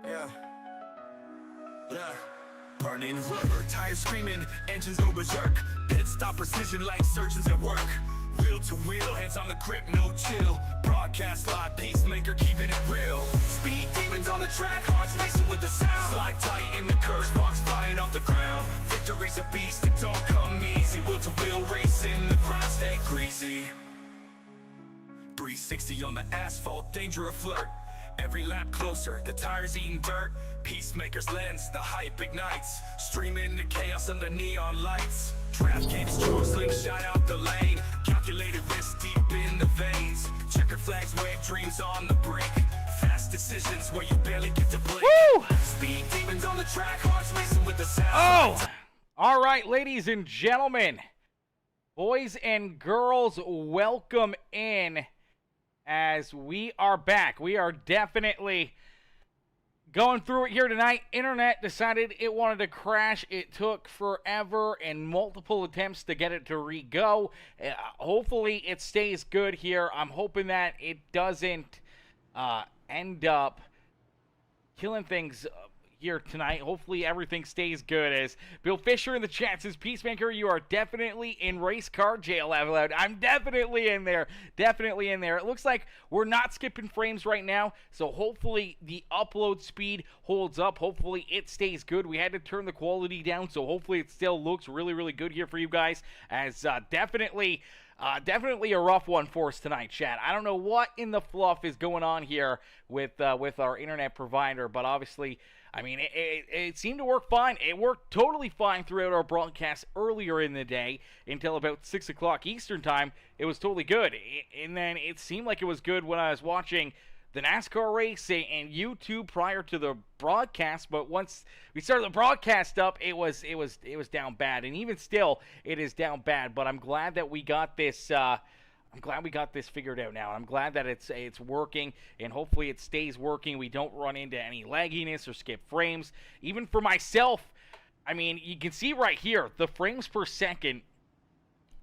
Yeah. Yeah. Burning rubber, tires screaming, engines go berserk. Pit stop precision like surgeons at work. Wheel to wheel, hands on the grip, no chill. Broadcast live, pacemaker keeping it real. Speed demons on the track, hearts racing with the sound. Slide tight in the curve, sparks flying off the ground. Victory's a beast, it don't come easy. Wheel to wheel racing, the ground stay greasy. 360 on the asphalt, danger a flirt. Every lap closer, the tires eating dirt. Peacemaker's lens, the hype ignites. Streaming the chaos under neon lights. Draft game strong, slingshot out the lane. Calculated risk deep in the veins. Checker flags, wave dreams on the brink. Fast decisions where you barely get to blink. Woo! Speed demons on the track, hearts racing with the sound. Oh! All right, ladies and gentlemen, boys and girls, welcome in. As we are back, we are definitely going through it here tonight. Internet decided it wanted to crash. It took forever and multiple attempts to get it to re-go. Hopefully it stays good here. I'm hoping that it doesn't end up killing things here tonight. Hopefully everything stays good. As Bill Fisher in the chat says, Peacemaker, you are definitely in race car jail. I'm definitely in there. Definitely in there. It looks like we're not skipping frames right now, so hopefully the upload speed holds up. Hopefully it stays good. We had to turn the quality down, so hopefully it still looks really, really good here for you guys. As definitely a rough one for us tonight, chat. I don't know what in the fluff is going on here with our internet provider, but obviously, I mean, it seemed to work fine. It worked totally fine throughout our broadcast earlier in the day until about 6 o'clock Eastern time. It was totally good, and then it seemed like it was good when I was watching the NASCAR race and YouTube prior to the broadcast, but once we started the broadcast up, it was down bad, and even still, it is down bad. But I'm glad that we got this. I'm glad we got this figured out now. I'm glad that it's working, and hopefully it stays working. We don't run into any lagginess or skip frames. Even for myself, I mean, you can see right here the frames per second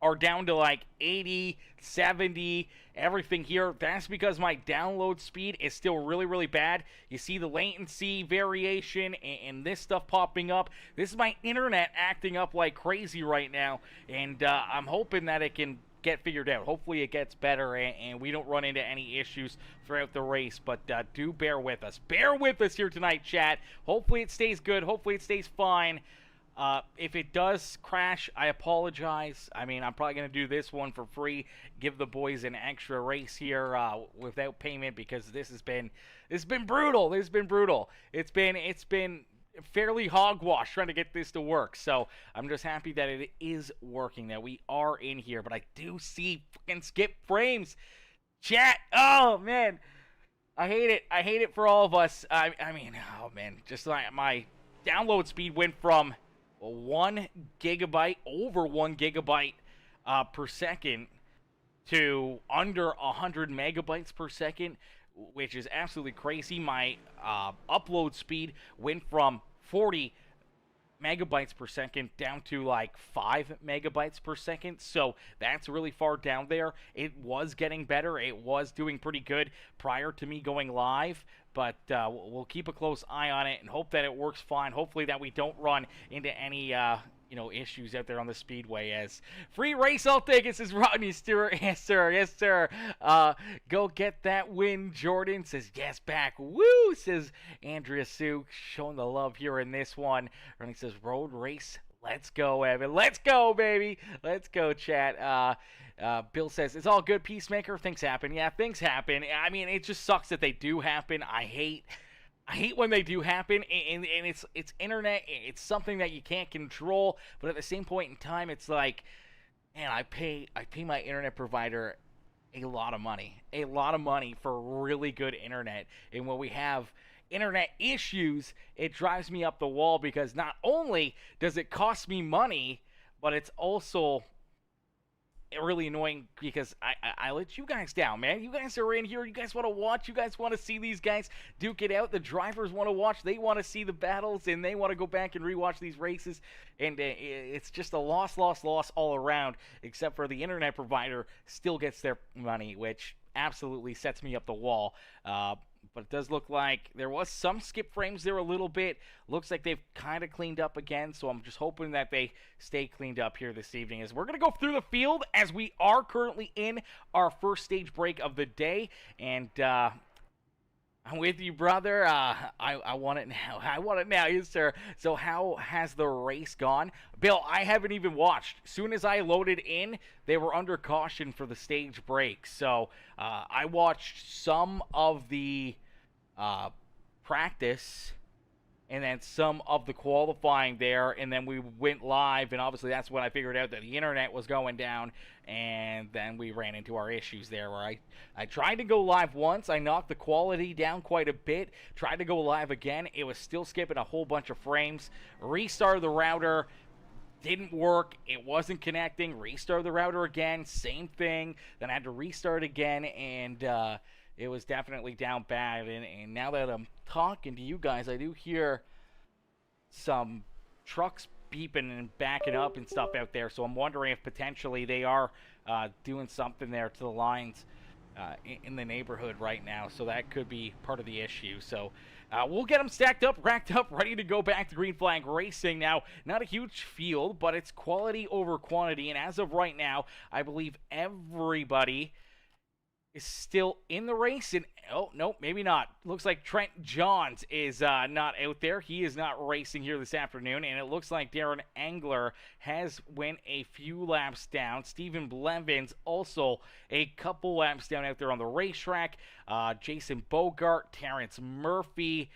are down to like 80, 70, everything here. That's because my download speed is still really, really bad. You see the latency variation and this stuff popping up. This is my internet acting up like crazy right now, and I'm hoping that it can get figured out. Hopefully it gets better and we don't run into any issues throughout the race, but do bear with us. Bear with us here tonight, chat. Hopefully it stays good. Hopefully it stays fine. If it does crash, I apologize. I mean, I'm probably going to do this one for free, give the boys an extra race here without payment, because this has been brutal. This has been brutal. It's been fairly hogwash trying to get this to work. So I'm just happy that it is working, that we are in here. But I do see fucking skip frames. Chat, oh man, I hate it. I hate it for all of us. I mean, oh man, just like my download speed went from 1 gigabyte, over 1 gigabyte per second, to under 100 megabytes per second, which is absolutely crazy. My upload speed went from 40 megabytes per second down to like 5 megabytes per second, so that's really far down there. It was getting better. It was doing pretty good prior to me going live, but we'll keep a close eye on it and hope that it works fine. Hopefully that we don't run into any issues out there on the speedway. As free race all tickets is Rodney Stewart. Yes sir, yes sir. Go get that win. Jordan says yes back. Woo, says Andrea Sue, showing the love here in this one. Rodney says road race. Let's go, Evan. Let's go, baby. Let's go, chat. Bill says, it's all good, Peacemaker. Things happen. Yeah, things happen. I mean, it just sucks that they do happen. I hate when they do happen, and it's internet. It's something that you can't control, but at the same point in time, it's like, man, I pay my internet provider a lot of money for really good internet, and when we have internet issues, it drives me up the wall, because not only does it cost me money, but it's also really annoying because I let you guys down, man. You guys are in here. You guys want to watch. You guys want to see these guys duke it out. The drivers want to watch. They want to see the battles, and they want to go back and rewatch these races. And it's just a loss all around, except for the internet provider still gets their money, which absolutely sets me up the wall. but it does look like there was some skip frames there a little bit. Looks like they've kind of cleaned up again, so I'm just hoping that they stay cleaned up here this evening. As we're going to go through the field as we are currently in our first stage break of the day, and I'm with you, brother. I want it now. I want it now, yes, sir. So how has the race gone? Bill, I haven't even watched. As soon as I loaded in, they were under caution for the stage break. So I watched some of the practice and then some of the qualifying there, and then we went live, and obviously that's when I figured out that the internet was going down, and then we ran into our issues there where I tried to go live once. I knocked the quality down quite a bit, tried to go live again. It was still skipping a whole bunch of frames. Restarted the router, didn't work. It wasn't connecting. Restarted the router again, same thing. Then I had to restart again, and it was definitely down bad. And now that I'm talking to you guys, I do hear some trucks beeping and backing up and stuff out there. So I'm wondering if potentially they are doing something there to the lines in the neighborhood right now. So that could be part of the issue. So we'll get them stacked up, racked up, ready to go back to Green Flag Racing. Now, not a huge field, but it's quality over quantity. And as of right now, I believe everybody is still in the race, and oh, no, maybe not. Looks like Trent Johns is not out there. He is not racing here this afternoon, and it looks like Darren Angler has went a few laps down. Stephen Blevins also a couple laps down out there on the racetrack. Jason Bogart, Terrence Murphy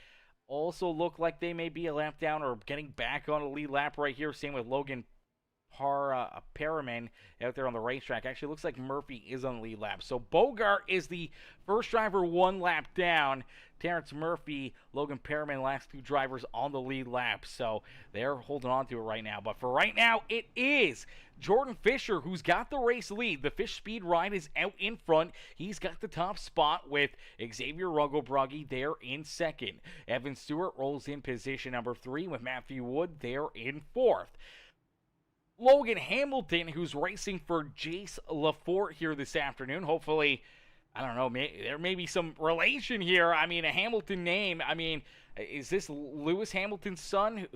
also look like they may be a lap down or getting back on a lead lap right here. Same with Logan Perriman out there on the racetrack. Actually, looks like Murphy is on the lead lap. So Bogart is the first driver one lap down. Terrence Murphy, Logan Perriman, last two drivers on the lead lap. So they're holding on to it right now. But for right now, it is Jordan Fisher who's got the race lead. The Fish Speed Ride is out in front. He's got the top spot with Xavier Rugglebruggy there in second. Evan Stewart rolls in position number 3 with Matthew Wood there in 4th. Logan Hamilton, who's racing for Jace Lafort here this afternoon. Hopefully, I don't know, there may be some relation here. I mean, a Hamilton name. I mean, is this Lewis Hamilton's son?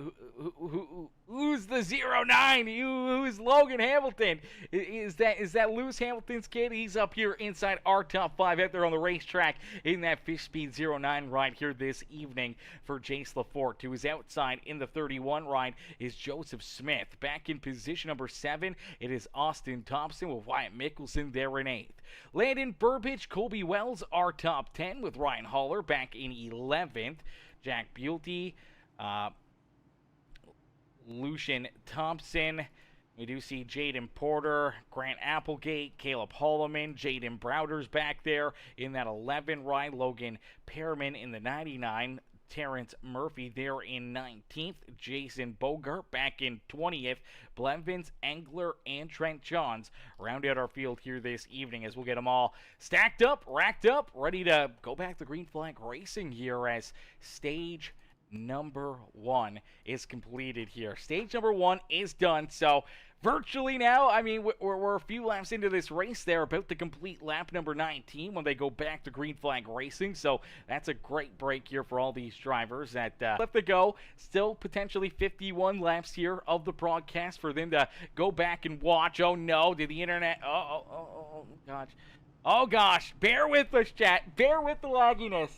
Who's the 09? Who's Logan Hamilton? Is that Lewis Hamilton's kid? He's up here inside our top 5 out there on the racetrack in that Fish Speed 09 ride here this evening for Jace Lafort. To his outside in the 31 ride is Joseph Smith. Back in position number 7, it is Austin Thompson with Wyatt Mickelson there in 8th. Landon Burbidge, Colby Wells are top 10 with Ryan Haller back in 11th. Jack Buelty, Lucian Thompson. We do see Jaden Porter, Grant Applegate, Caleb Holloman, Jaden Browder's back there in that 11 ride. Logan Perriman in the 99. Terrence Murphy there in 19th. Jason Bogart back in 20th. Blevins, Angler, and Trent Johns round out our field here this evening as we'll get them all stacked up, racked up, ready to go back to Green Flag Racing here as stage number 1 is completed here. Stage number 1 is done, so virtually now, I mean, we're a few laps into this race. They're about to complete lap number 19 when they go back to Green Flag Racing, so that's a great break here for all these drivers that left to go. Still potentially 51 laps here of the broadcast for them to go back and watch. Oh no, did the internet, oh gosh. Oh gosh, bear with us, chat. Bear with the lagginess.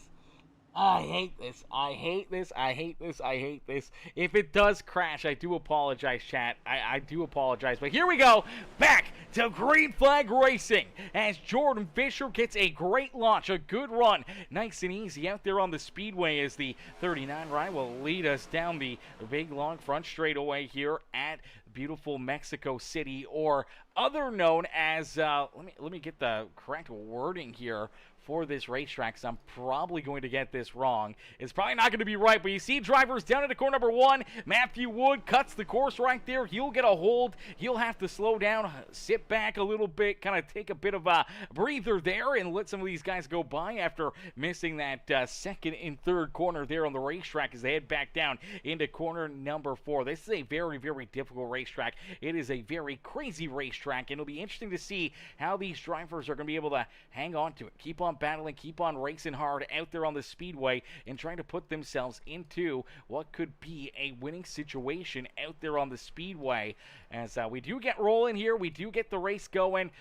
I hate this. I hate this. I hate this. I hate this. If it does crash, I do apologize, chat. I do apologize. But here we go. Back to Green Flag Racing as Jordan Fisher gets a great launch, a good run. Nice and easy out there on the speedway as the 39 ride will lead us down the big long front straightaway here at beautiful Mexico City, or other known as, let me get the correct wording here for this racetrack, because I'm probably going to get this wrong. It's probably not going to be right, but you see drivers down into corner number 1. Matthew Wood cuts the course right there. He'll get a hold. He'll have to slow down, sit back a little bit, kind of take a bit of a breather there and let some of these guys go by after missing that second and third corner there on the racetrack as they head back down into corner number 4. This is a very, very difficult racetrack. It is a very crazy racetrack, and it'll be interesting to see how these drivers are going to be able to hang on to it, keep on on battling, keep on racing hard out there on the speedway and trying to put themselves into what could be a winning situation out there on the speedway. As we do get rolling here, we do get the race going.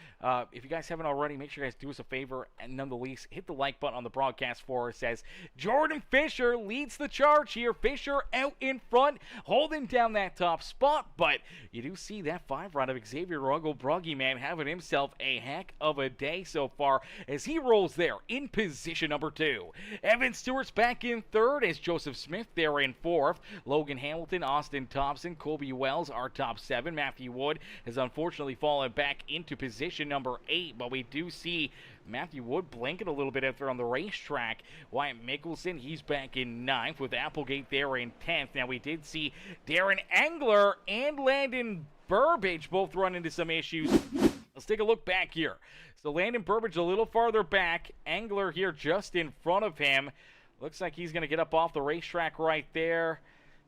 If you guys haven't already, make sure you guys do us a favor and nonetheless hit the like button on the broadcast for us as Jordan Fisher leads the charge here. Fisher out in front, holding down that top spot, but you do see that 5 ride of Xavier Bruggy, man, having himself a heck of a day so far as he rolls there in position number 2. Evan Stewart's back in 3rd as Joseph Smith there in 4th. Logan Hamilton, Austin Thompson, Colby Wells are top 7. Matthew Wood has unfortunately fallen back into position number 8, but we do see Matthew Wood blinking a little bit out there on the racetrack. Wyatt Mickelson, he's back in 9th with Applegate there in 10th. Now, we did see Darren Engler and Landon Burbage both run into some issues. Let's take a look back here. So Landon Burbage a little farther back. Engler here just in front of him. Looks like he's going to get up off the racetrack right there.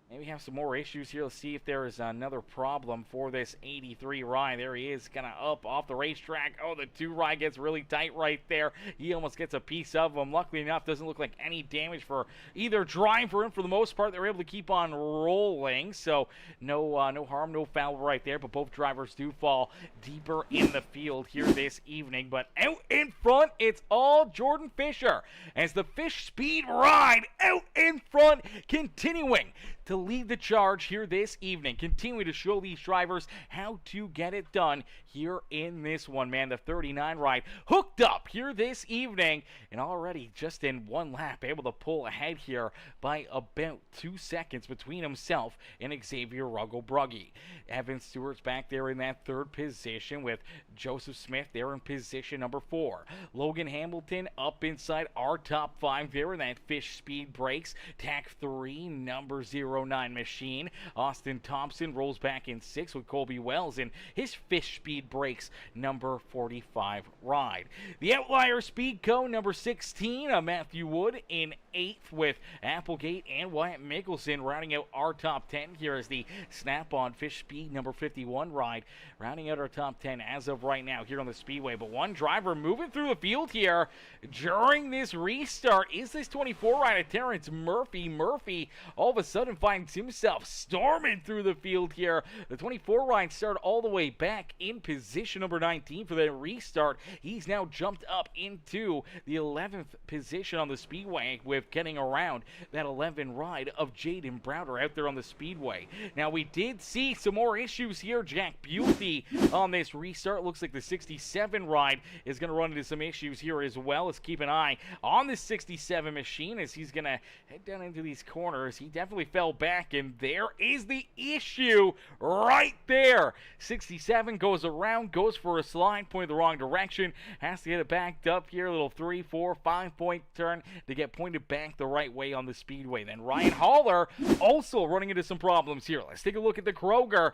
Maybe have some more issues here. Let's see if there is another problem for this 83 ride. There he is, kind of up off the racetrack. Oh, the 2 ride gets really tight right there. He almost gets a piece of him. Luckily enough, doesn't look like any damage for either driver. And for the most part, they were able to keep on rolling. So no harm, no foul right there. But both drivers do fall deeper in the field here this evening. But out in front, it's all Jordan Fisher as the Fish Speed ride out in front, continuing to lead the charge here this evening, continuing to show these drivers how to get it done here in this one, man. The 39 ride hooked up here this evening, and already just in 1 lap able to pull ahead here by about 2 seconds between himself and Xavier Bruggy. Evan Stewart's back there in that 3rd position with Joseph Smith there in position number 4. Logan Hamilton up inside our top 5 there in that Fish Speed Brakes TAC 3 number 09 machine. Austin Thompson rolls back in 6th with Colby Wells in his Fish Speed Brakes number 45 ride. The Outlier Speed Co number 16, Matthew Wood in 8th with Applegate and Wyatt Mickelson rounding out our top 10 here as the Snap-on Fish Speed number 51 ride rounding out our top 10 as of right now here on the Speedway. But one driver moving through the field here during this restart is this 24 ride of Terrence Murphy. Murphy all of a sudden finds himself storming through the field here. The 24 ride started all the way back in position number 19 for the restart. He's now jumped up into the 11th position on the Speedway with getting around that 11 ride of Jaden Browder out there on the Speedway. Now, we did see some more issues here. Jack Busey on this restart. Looks like the 67 ride is going to run into some issues here as well. Let's keep an eye on this 67 machine as he's going to head down into these corners. He definitely fell back, and there is the issue right there. 67 goes around, goes for a slide, pointed the wrong direction, has to get it backed up here. A little 3, 4, 5 point turn to get pointed back the right way on the Speedway. Then Ryan Haller also running into some problems here. Let's take a look at the Kroger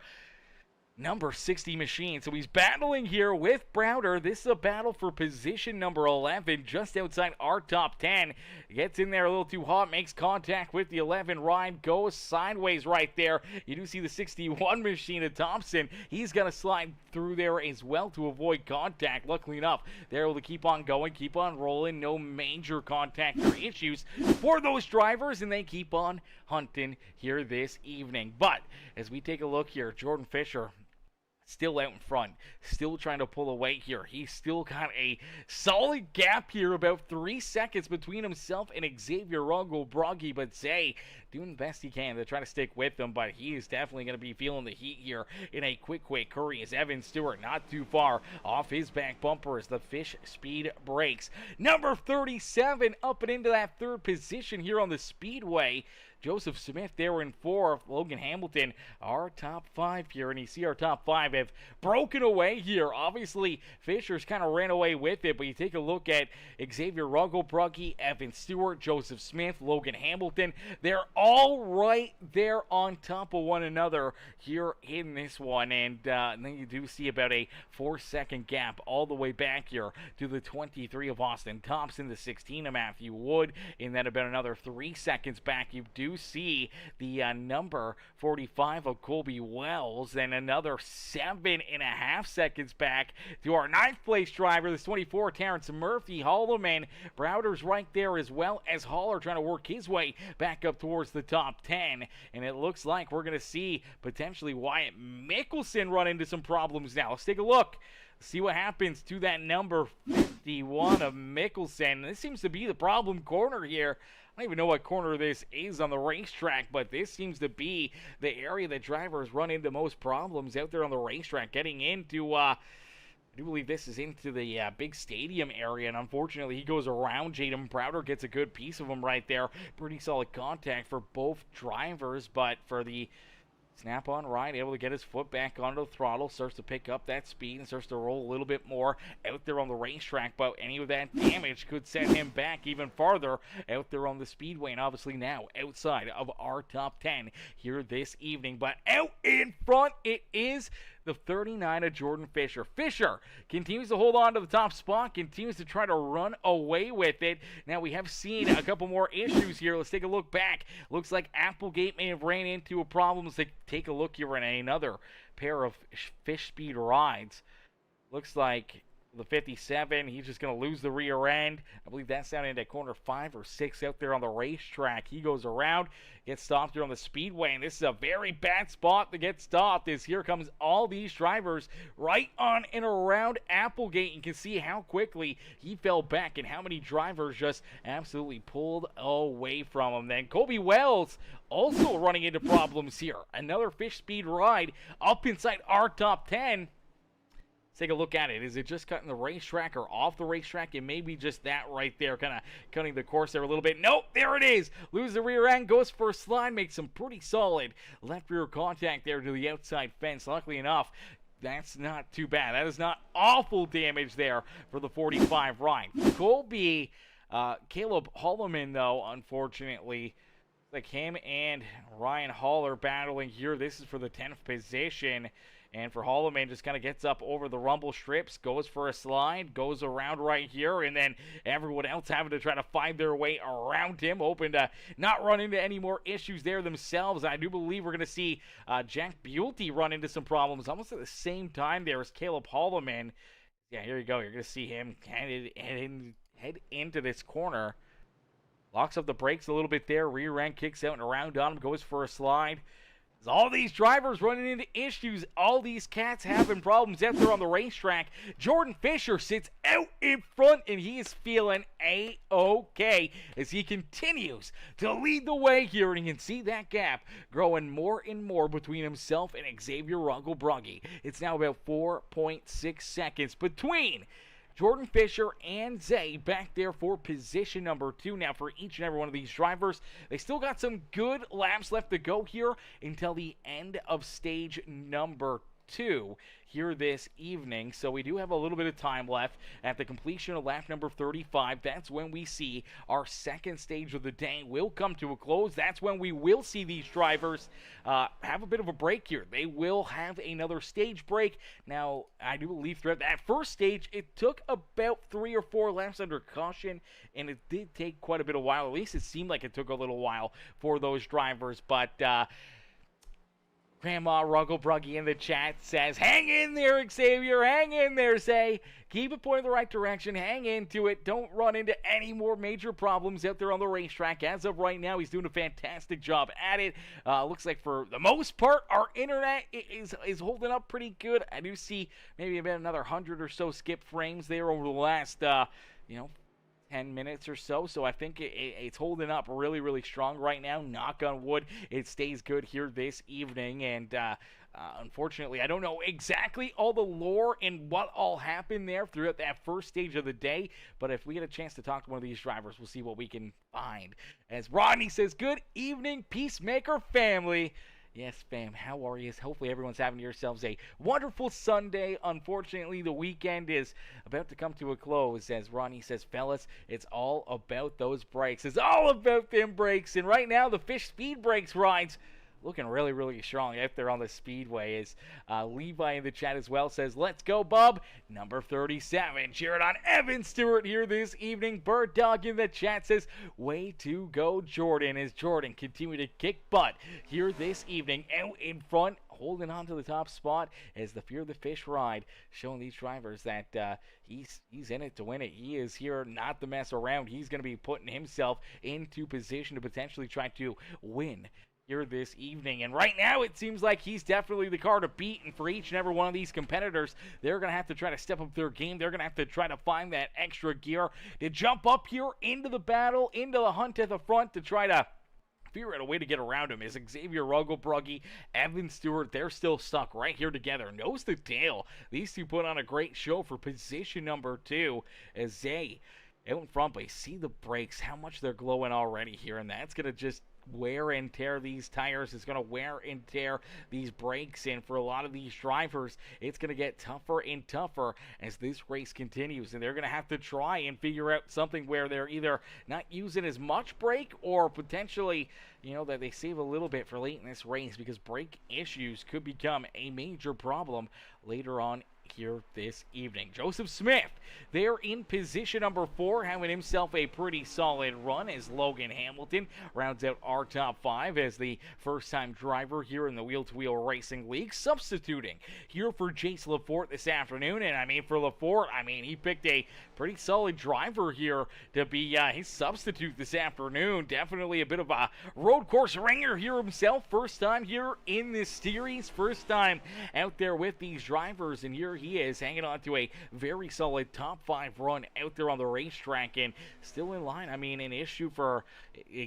number 60 machine. So he's battling here with Browder. This is a battle for position number 11, just outside our top 10. Gets in there a little too hot, makes contact with the 11 ride, goes sideways right there. You do see the 61 machine of Thompson. He's going to slide through there as well to avoid contact. Luckily enough, they're able to keep on going, keep on rolling. No major contact or issues for those drivers, and they keep on hunting here this evening. But as we take a look here, Jordan Fisher still out in front, still trying to pull away here. He's still got a solid gap here, about 3 seconds between himself and Xavier Bruggy, but Zay doing the best he can to try to stick with him, but he is definitely going to be feeling the heat here in a quick hurry as Evan Stewart not too far off his back bumper as the Fish Speed Brakes. Number 37 up and into that 3rd position here on the Speedway. Joseph Smith there in 4th. Logan Hamilton, our top 5 here. And you see our top 5 have broken away here. Obviously, Fisher's kind of ran away with it. But you take a look at Xavier Bruggy, Evan Stewart, Joseph Smith, Logan Hamilton. They're all right there on top of one another here in this one. And then you do see about a 4-second gap all the way back here to the 23 of Austin Thompson, the 16 of Matthew Wood. And then about another 3 seconds back, you do do see the number 45 of Colby Wells, and another 7.5 seconds back to our 9th place driver, this 24, Terrence Murphy. Holloman, Browder's right there, as well as Haller trying to work his way back up towards the top 10. And it looks like we're going to see potentially Wyatt Mickelson run into some problems now. Let's take a look. See what happens to that number 51 of Mickelson. This seems to be the problem corner here. I don't even know what corner this is on the racetrack, but this seems to be the area that drivers run into most problems out there on the racetrack. Getting into, I do believe this is into the big stadium area, and unfortunately he goes around Jaden Browder, gets a good piece of him right there. Pretty solid contact for both drivers, but for the snap-on ride, able to get his foot back onto the throttle, starts to pick up that speed and starts to roll a little bit more out there on the racetrack, but any of that damage could set him back even farther out there on the speedway, and obviously now outside of our top 10 here this evening. But out in front, it is the 39 of Jordan Fisher. Fisher continues to hold on to the top spot, continues to try to run away with it. Now, we have seen a couple more issues here. Let's take a look back. Looks like Applegate may have ran into a problem. Let's take a look here in another pair of fish speed rides. Looks like the 57, he's just going to lose the rear end. I believe that's down into corner 5 or 6 out there on the racetrack. He goes around, gets stopped here on the speedway, and this is a very bad spot to get stopped, as here comes all these drivers right on and around Applegate. You can see how quickly he fell back and how many drivers just absolutely pulled away from him. Then Colby Wells also running into problems here. Another fish speed ride up inside our top 10. Let's take a look at it. Is it just cutting the racetrack or off the racetrack? It may be just that right there, kind of cutting the course there a little bit. Nope, there it is. Lose the rear end, goes for a slide, makes some pretty solid left rear contact there to the outside fence. Luckily enough, that's not too bad. That is not awful damage there for the 45 ride. Colby, Caleb Holloman, though, unfortunately, like him and Ryan Haller battling here. This is for the 10th position. And for Holloman, just kind of gets up over the rumble strips, goes for a slide, goes around right here, and then everyone else having to try to find their way around him, hoping to not run into any more issues there themselves. I do believe we're going to see Jack Buelte run into some problems almost at the same time there as Caleb Holloman. Yeah, here you go. You're going to see him head into this corner. Locks up the brakes a little bit there. Rear end kicks out and around on him, goes for a slide. All these drivers running into issues, all these cats having problems out there on the racetrack. Jordan Fisher sits out in front, and he is feeling A-OK as he continues to lead the way here. And you can see that gap growing more and more between himself and Xavier Rungle-Brugge. It's now about 4.6 seconds between Jordan Fisher and Zay back there for position number 2. Now, for each and every one of these drivers, they still got some good laps left to go here until the end of stage number 2 here this evening. So we do have a little bit of time left. At the completion of lap number 35, that's when we see our second stage of the day will come to a close. That's when we will see these drivers have a bit of a break here. They will have another stage break. Now, I do believe throughout that first stage, it took about 3 or 4 laps under caution, and it did take quite a bit of while. At least it seemed like it took a little while for those drivers, but Grandma Rungle-Brugge in the chat says, hang in there, Xavier, hang in there, Zay. Keep it pointing the right direction, hang into it. Don't run into any more major problems out there on the racetrack. As of right now, he's doing a fantastic job at it. Looks like for the most part, our internet is holding up pretty good. I do see maybe about another 100 or so skip frames there over the last, 10 minutes or so. So I think it's holding up really, really strong right now. Knock on wood, it stays good here this evening. And unfortunately, I don't know exactly all the lore and what all happened there throughout that first stage of the day. But if we get a chance to talk to one of these drivers, we'll see what we can find. As Rodney says, good evening, Peacemaker family. Yes, fam, how are you? Hopefully everyone's having yourselves a wonderful Sunday. Unfortunately, the weekend is about to come to a close. As Ronnie says, fellas, it's all about those brakes. It's all about them brakes. And right now, the Fish Speed Brakes rides looking really, really strong out there on the speedway. As Levi in the chat as well says, let's go, bub. Number 37, cheering on Evan Stewart here this evening. Bird Dog in the chat says, way to go, Jordan, as Jordan continue to kick butt here this evening. Out in front, holding on to the top spot as the Fear the Fish ride, showing these drivers that he's in it to win it. He is here not to mess around. He's going to be putting himself into position to potentially try to win here this evening. And right now it seems like he's definitely the car to beat, and for each and every one of these competitors, they're going to have to try to step up their game. They're going to have to try to find that extra gear to jump up here into the battle, into the hunt at the front to try to figure out a way to get around him. Is Xavier Rogelbrugge, Evan Stewart, they're still stuck right here together, nose to tail. These two put on a great show for position number 2 as they out in front, but you see the brakes, how much they're glowing already here, and that's going to just wear and tear these tires. It's going to wear and tear these brakes, and for a lot of these drivers, it's going to get tougher and tougher as this race continues, and they're going to have to try and figure out something where they're either not using as much brake or potentially, you know, that they save a little bit for late in this race, because brake issues could become a major problem later on here this evening. Joseph Smith, they're in position number 4, having himself a pretty solid run as Logan Hamilton rounds out our top 5 as the first-time driver here in the Wheel-to-Wheel Racing League, substituting here for Jace Lafort this afternoon. And I mean, for Lafort, I mean, he picked a pretty solid driver here to be his substitute this afternoon. Definitely a bit of a road course ringer here himself. First time here in this series, first time out there with these drivers, and here he is hanging on to a very solid top 5 run out there on the racetrack, and still in line. I mean, an issue for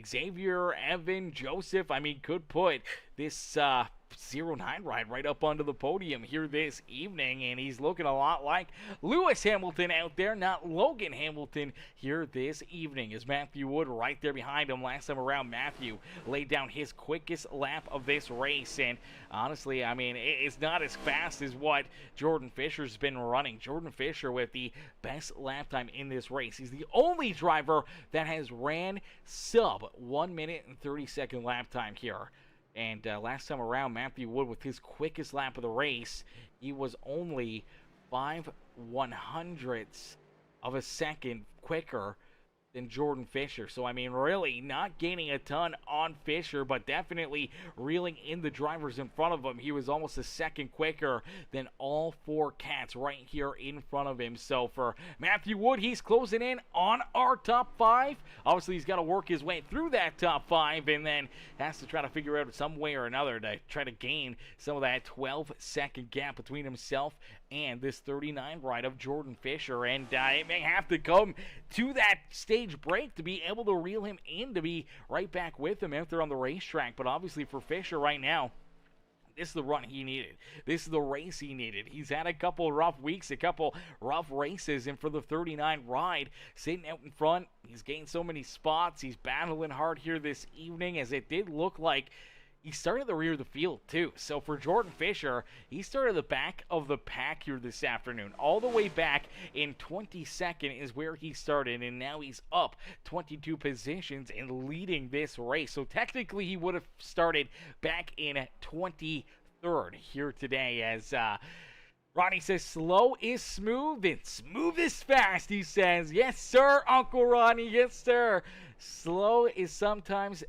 Xavier, Evan, Joseph, I mean, could put this 09 ride right up onto the podium here this evening, and he's looking a lot like Lewis Hamilton out there, not Logan Hamilton here this evening, as Matthew Wood right there behind him. Last time around, Matthew laid down his quickest lap of this race, and honestly, I mean, it's not as fast as what Jordan Fisher's been running. Jordan Fisher with the best lap time in this race. He's the only driver that has ran sub 1 minute and 30-second lap time here. And last time around, Matthew Wood, with his quickest lap of the race, he was only 5/100ths of a second quicker than Jordan Fisher. So, I mean, really not gaining a ton on Fisher, but definitely reeling in the drivers in front of him. He was almost a second quicker than all 4 cats right here in front of him. So, for Matthew Wood, he's closing in on our top 5. Obviously, he's got to work his way through that top 5, and then has to try to figure out some way or another to try to gain some of that 12-second gap between himself and this 39 ride of Jordan Fisher. And it may have to come to that stage break to be able to reel him in, to be right back with him out there on the racetrack. But obviously for Fisher right now, this is the run he needed. This is the race he needed. He's had a couple rough weeks, a couple rough races, and for the 39 ride, sitting out in front, he's gained so many spots. He's battling hard here this evening, as it did look like he started at the rear of the field, too. So for Jordan Fisher, he started at the back of the pack here this afternoon. All the way back in 22nd is where he started, and now he's up 22 positions and leading this race. So technically, he would have started back in 23rd here today, as Ronnie says, slow is smooth and smooth is fast, he says. Yes, sir, Uncle Ronnie, yes, sir. Slow is sometimes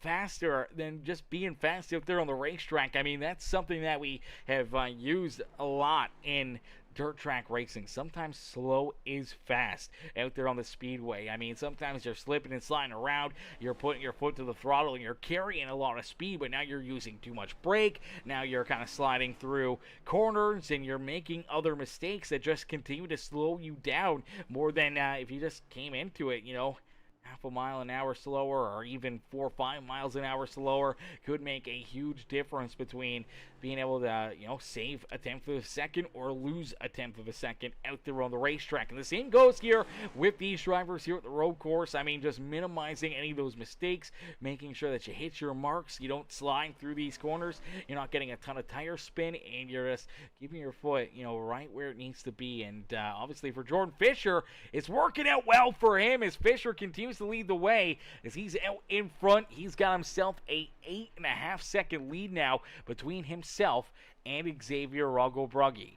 faster than just being fast out there on the racetrack. I mean, that's something that we have used a lot in dirt track racing. Sometimes slow is fast out there on the speedway. I mean, sometimes you're slipping and sliding around, you're putting your foot to the throttle, and you're carrying a lot of speed, but now you're using too much brake. Now you're kind of sliding through corners, and you're making other mistakes that just continue to slow you down more than if you just came into it, you know, half a mile an hour slower, or even 4 or 5 miles an hour slower. Could make a huge difference between being able to, save a tenth of a second or lose a tenth of a second out there on the racetrack. And the same goes here with these drivers here at the road course. I mean, just minimizing any of those mistakes, making sure that you hit your marks, you don't slide through these corners, you're not getting a ton of tire spin, and you're just keeping your foot, right where it needs to be. And obviously for Jordan Fisher, it's working out well for him as Fisher continues to lead the way as he's out in front. He's got himself a 8.5 second lead now between himself and Xavier Ruggelbrugge.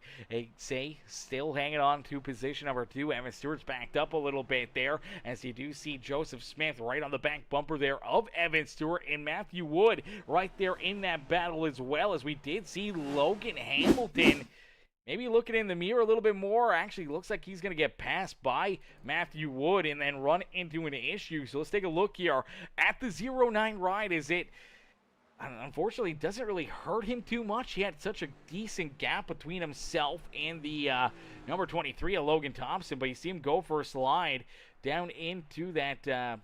Say still hanging on to position number 2. Evan Stewart's backed up a little bit there as you do see Joseph Smith right on the back bumper there of Evan Stewart, and Matthew Wood right there in that battle as well, as we did see Logan Hamilton maybe looking in the mirror a little bit more. Actually looks like he's going to get passed by Matthew Wood and then run into an issue. So let's take a look here at the 09 ride. Unfortunately, doesn't really hurt him too much. He had such a decent gap between himself and the number 23 of Logan Thompson, but you see him go for a slide down into that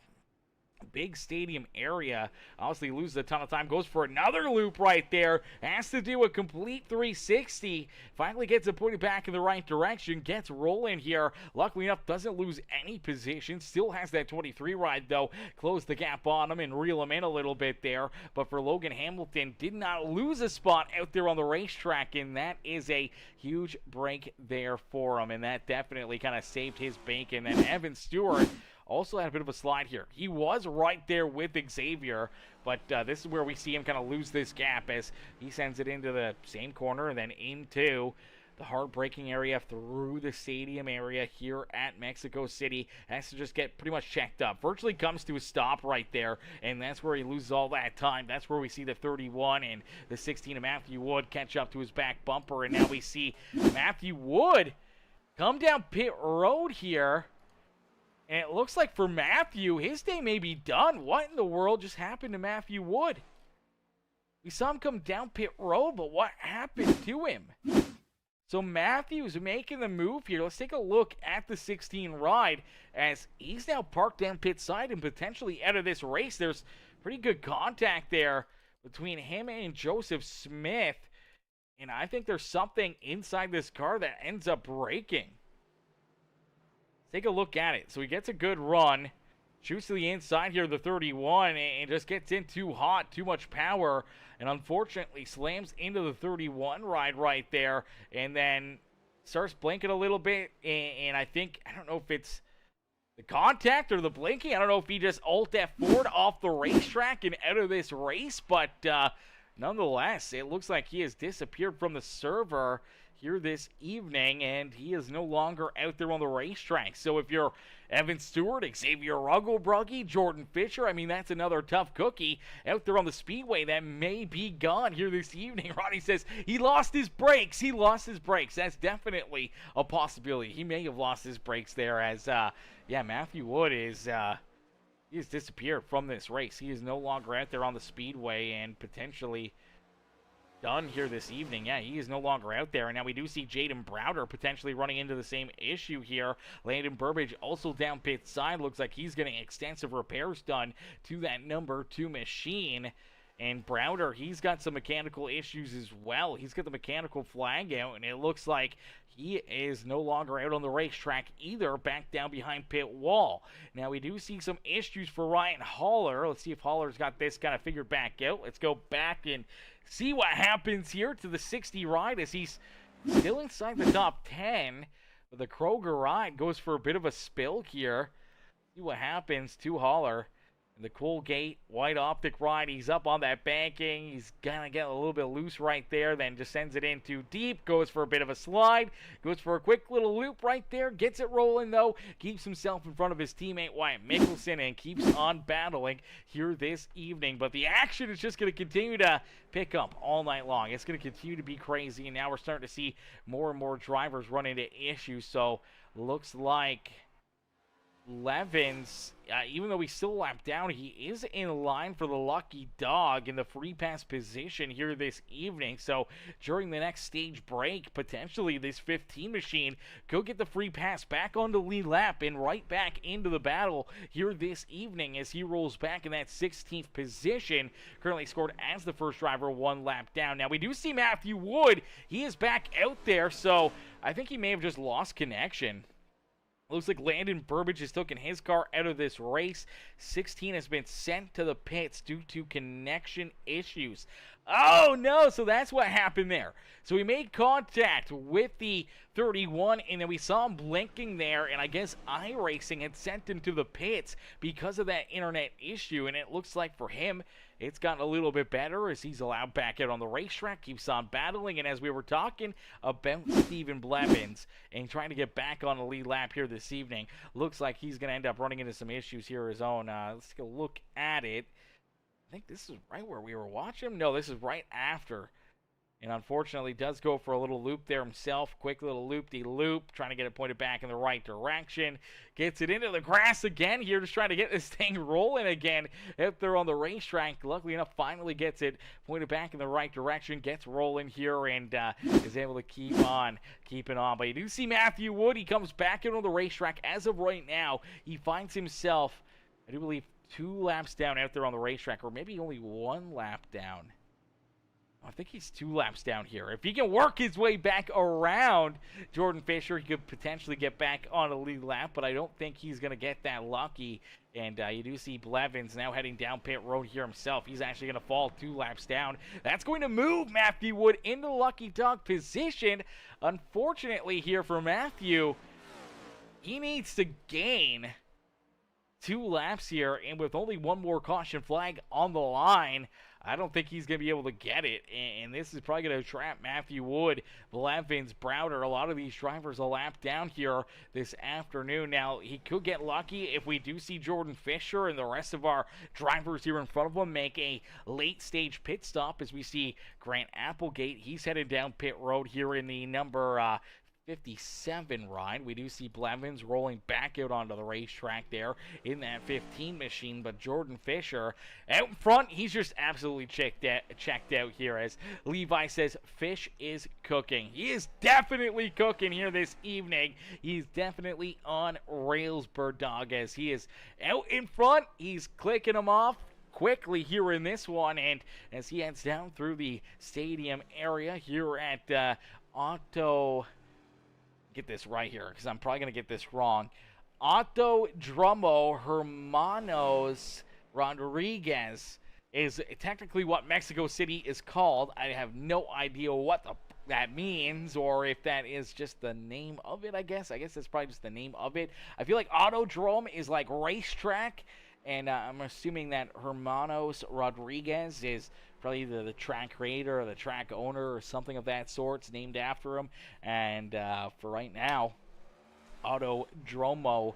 big stadium area. Obviously loses a ton of time, goes for another loop right there, has to do a complete 360, finally gets it putting back in the right direction, gets rolling here, luckily enough doesn't lose any position, still has that 23 ride though, close the gap on him and reel him in a little bit there. But for Logan Hamilton, did not lose a spot out there on the racetrack, and that is a huge break there for him, and that definitely kind of saved his bacon. And Evan Stewart also had a bit of a slide here. He was right there with Xavier, but this is where we see him kind of lose this gap as he sends it into the same corner and then into the hard braking area through the stadium area here at Mexico City. Has to just get pretty much checked up. Virtually comes to a stop right there, and that's where he loses all that time. That's where we see the 31 and the 16 of Matthew Wood catch up to his back bumper, and now we see Matthew Wood come down pit road here. And it looks like for Matthew, his day may be done. What in the world just happened to Matthew Wood? We saw him come down pit road, but what happened to him? So Matthew's making the move here. Let's take a look at the 16 ride as he's now parked down pit side and potentially out of this race. There's pretty good contact there between him and Joseph Smith. And I think there's something inside this car that ends up breaking. Take a look at it. So he gets a good run, shoots to the inside here, the 31, and just gets in too hot, too much power, and unfortunately slams into the 31 ride right there, and then starts blinking a little bit, and I don't know if it's the contact or the blinking. I don't know if he just Alt F4'd off the racetrack and out of this race, but nonetheless, it looks like he has disappeared from the server here this evening, and he is no longer out there on the racetrack. So if you're Evan Stewart, Xavier Ruggelbrugge, Jordan Fisher, I mean, that's another tough cookie out there on the speedway that may be gone here this evening. Ronnie says he lost his brakes. He lost his brakes. That's definitely a possibility. He may have lost his brakes there as, Matthew Wood is, he has disappeared from this race. He is no longer out there on the speedway and potentially done here this evening. Yeah, he is no longer out there. And now we do see Jaden Browder potentially running into the same issue here. Landon Burbage also down pit side. Looks like he's getting extensive repairs done to that number 2 machine. And Browder, he's got some mechanical issues as well. He's got the mechanical flag out, and it looks like he is no longer out on the racetrack either, back down behind pit wall. Now, we do see some issues for Ryan Haller. Let's see if Haller's got this kind of figured back out. Let's go back and see what happens here to the 60 ride as he's still inside the top 10. But the Kroger ride goes for a bit of a spill here. See what happens to Haller. The Colgate White Optic ride, he's up on that banking. He's going to get a little bit loose right there, then just sends it in too deep, goes for a bit of a slide, goes for a quick little loop right there, gets it rolling though, keeps himself in front of his teammate Wyatt Mickelson and keeps on battling here this evening. But the action is just going to continue to pick up all night long. It's going to continue to be crazy, and now we're starting to see more and more drivers run into issues. So looks like Levins, even though he's still a lap down, he is in line for the lucky dog in the free pass position here this evening. So during the next stage break, potentially this 15 machine could get the free pass back onto lead lap and right back into the battle here this evening as he rolls back in that 16th position. Currently scored as the first driver 1 lap down. Now we do see Matthew Wood. He is back out there, so I think he may have just lost connection. Looks like Landon Burbage has taken his car out of this race. 16 has been sent to the pits due to connection issues. Oh, no, so that's what happened there. So he made contact with the 31, and then we saw him blinking there, and I guess iRacing had sent him to the pits because of that internet issue, and it looks like for him, it's gotten a little bit better as he's allowed back out on the racetrack, keeps on battling, and as we were talking about Stephen Blevins and trying to get back on the lead lap here this evening, looks like he's going to end up running into some issues here of his own. Let's take a look at it. I think this is right where we were watching him. No, this is right after. And unfortunately, does go for a little loop there himself. Quick little loop-de-loop, trying to get it pointed back in the right direction. Gets it into the grass again here, just trying to get this thing rolling again out there on the racetrack. Luckily enough, finally gets it pointed back in the right direction. Gets rolling here and is able to keep on keeping on. But you do see Matthew Wood. He comes back out on the racetrack. As of right now, he finds himself, I do believe, 2 laps down out there on the racetrack, or maybe only 1 lap down. I think he's 2 laps down here. If he can work his way back around Jordan Fisher, he could potentially get back on a lead lap, but I don't think he's going to get that lucky. And you do see Blevins now heading down pit road here himself. He's actually going to fall 2 laps down. That's going to move Matthew Wood into the lucky dog position. Unfortunately here for Matthew, he needs to gain 2 laps here, and with only 1 more caution flag on the line, I don't think he's going to be able to get it, and this is probably going to trap Matthew Wood, Blevins, Browder, a lot of these drivers a lap down here this afternoon. Now, he could get lucky if we do see Jordan Fisher and the rest of our drivers here in front of him make a late-stage pit stop as we see Grant Applegate. He's headed down pit road here in the number 57 ride. We do see Blevins rolling back out onto the racetrack there in that 15 machine, but Jordan Fisher out in front, he's just absolutely checked out here as Levi says Fish is cooking. He is definitely cooking here this evening. He's definitely on rails, Bird Dog, as he is out in front. He's clicking them off quickly here in this one, and as he heads down through the stadium area here at get this right here because I'm probably going to get this wrong. Autodromo Hermanos Rodriguez is technically what Mexico City is called. I have no idea what that means, or if that is just the name of it, I guess. I guess that's probably just the name of it. I feel like Autodrome is like racetrack, and I'm assuming that Hermanos Rodriguez is probably the track creator or the track owner or something of that sort. It's named after him. And for right now, Autodromo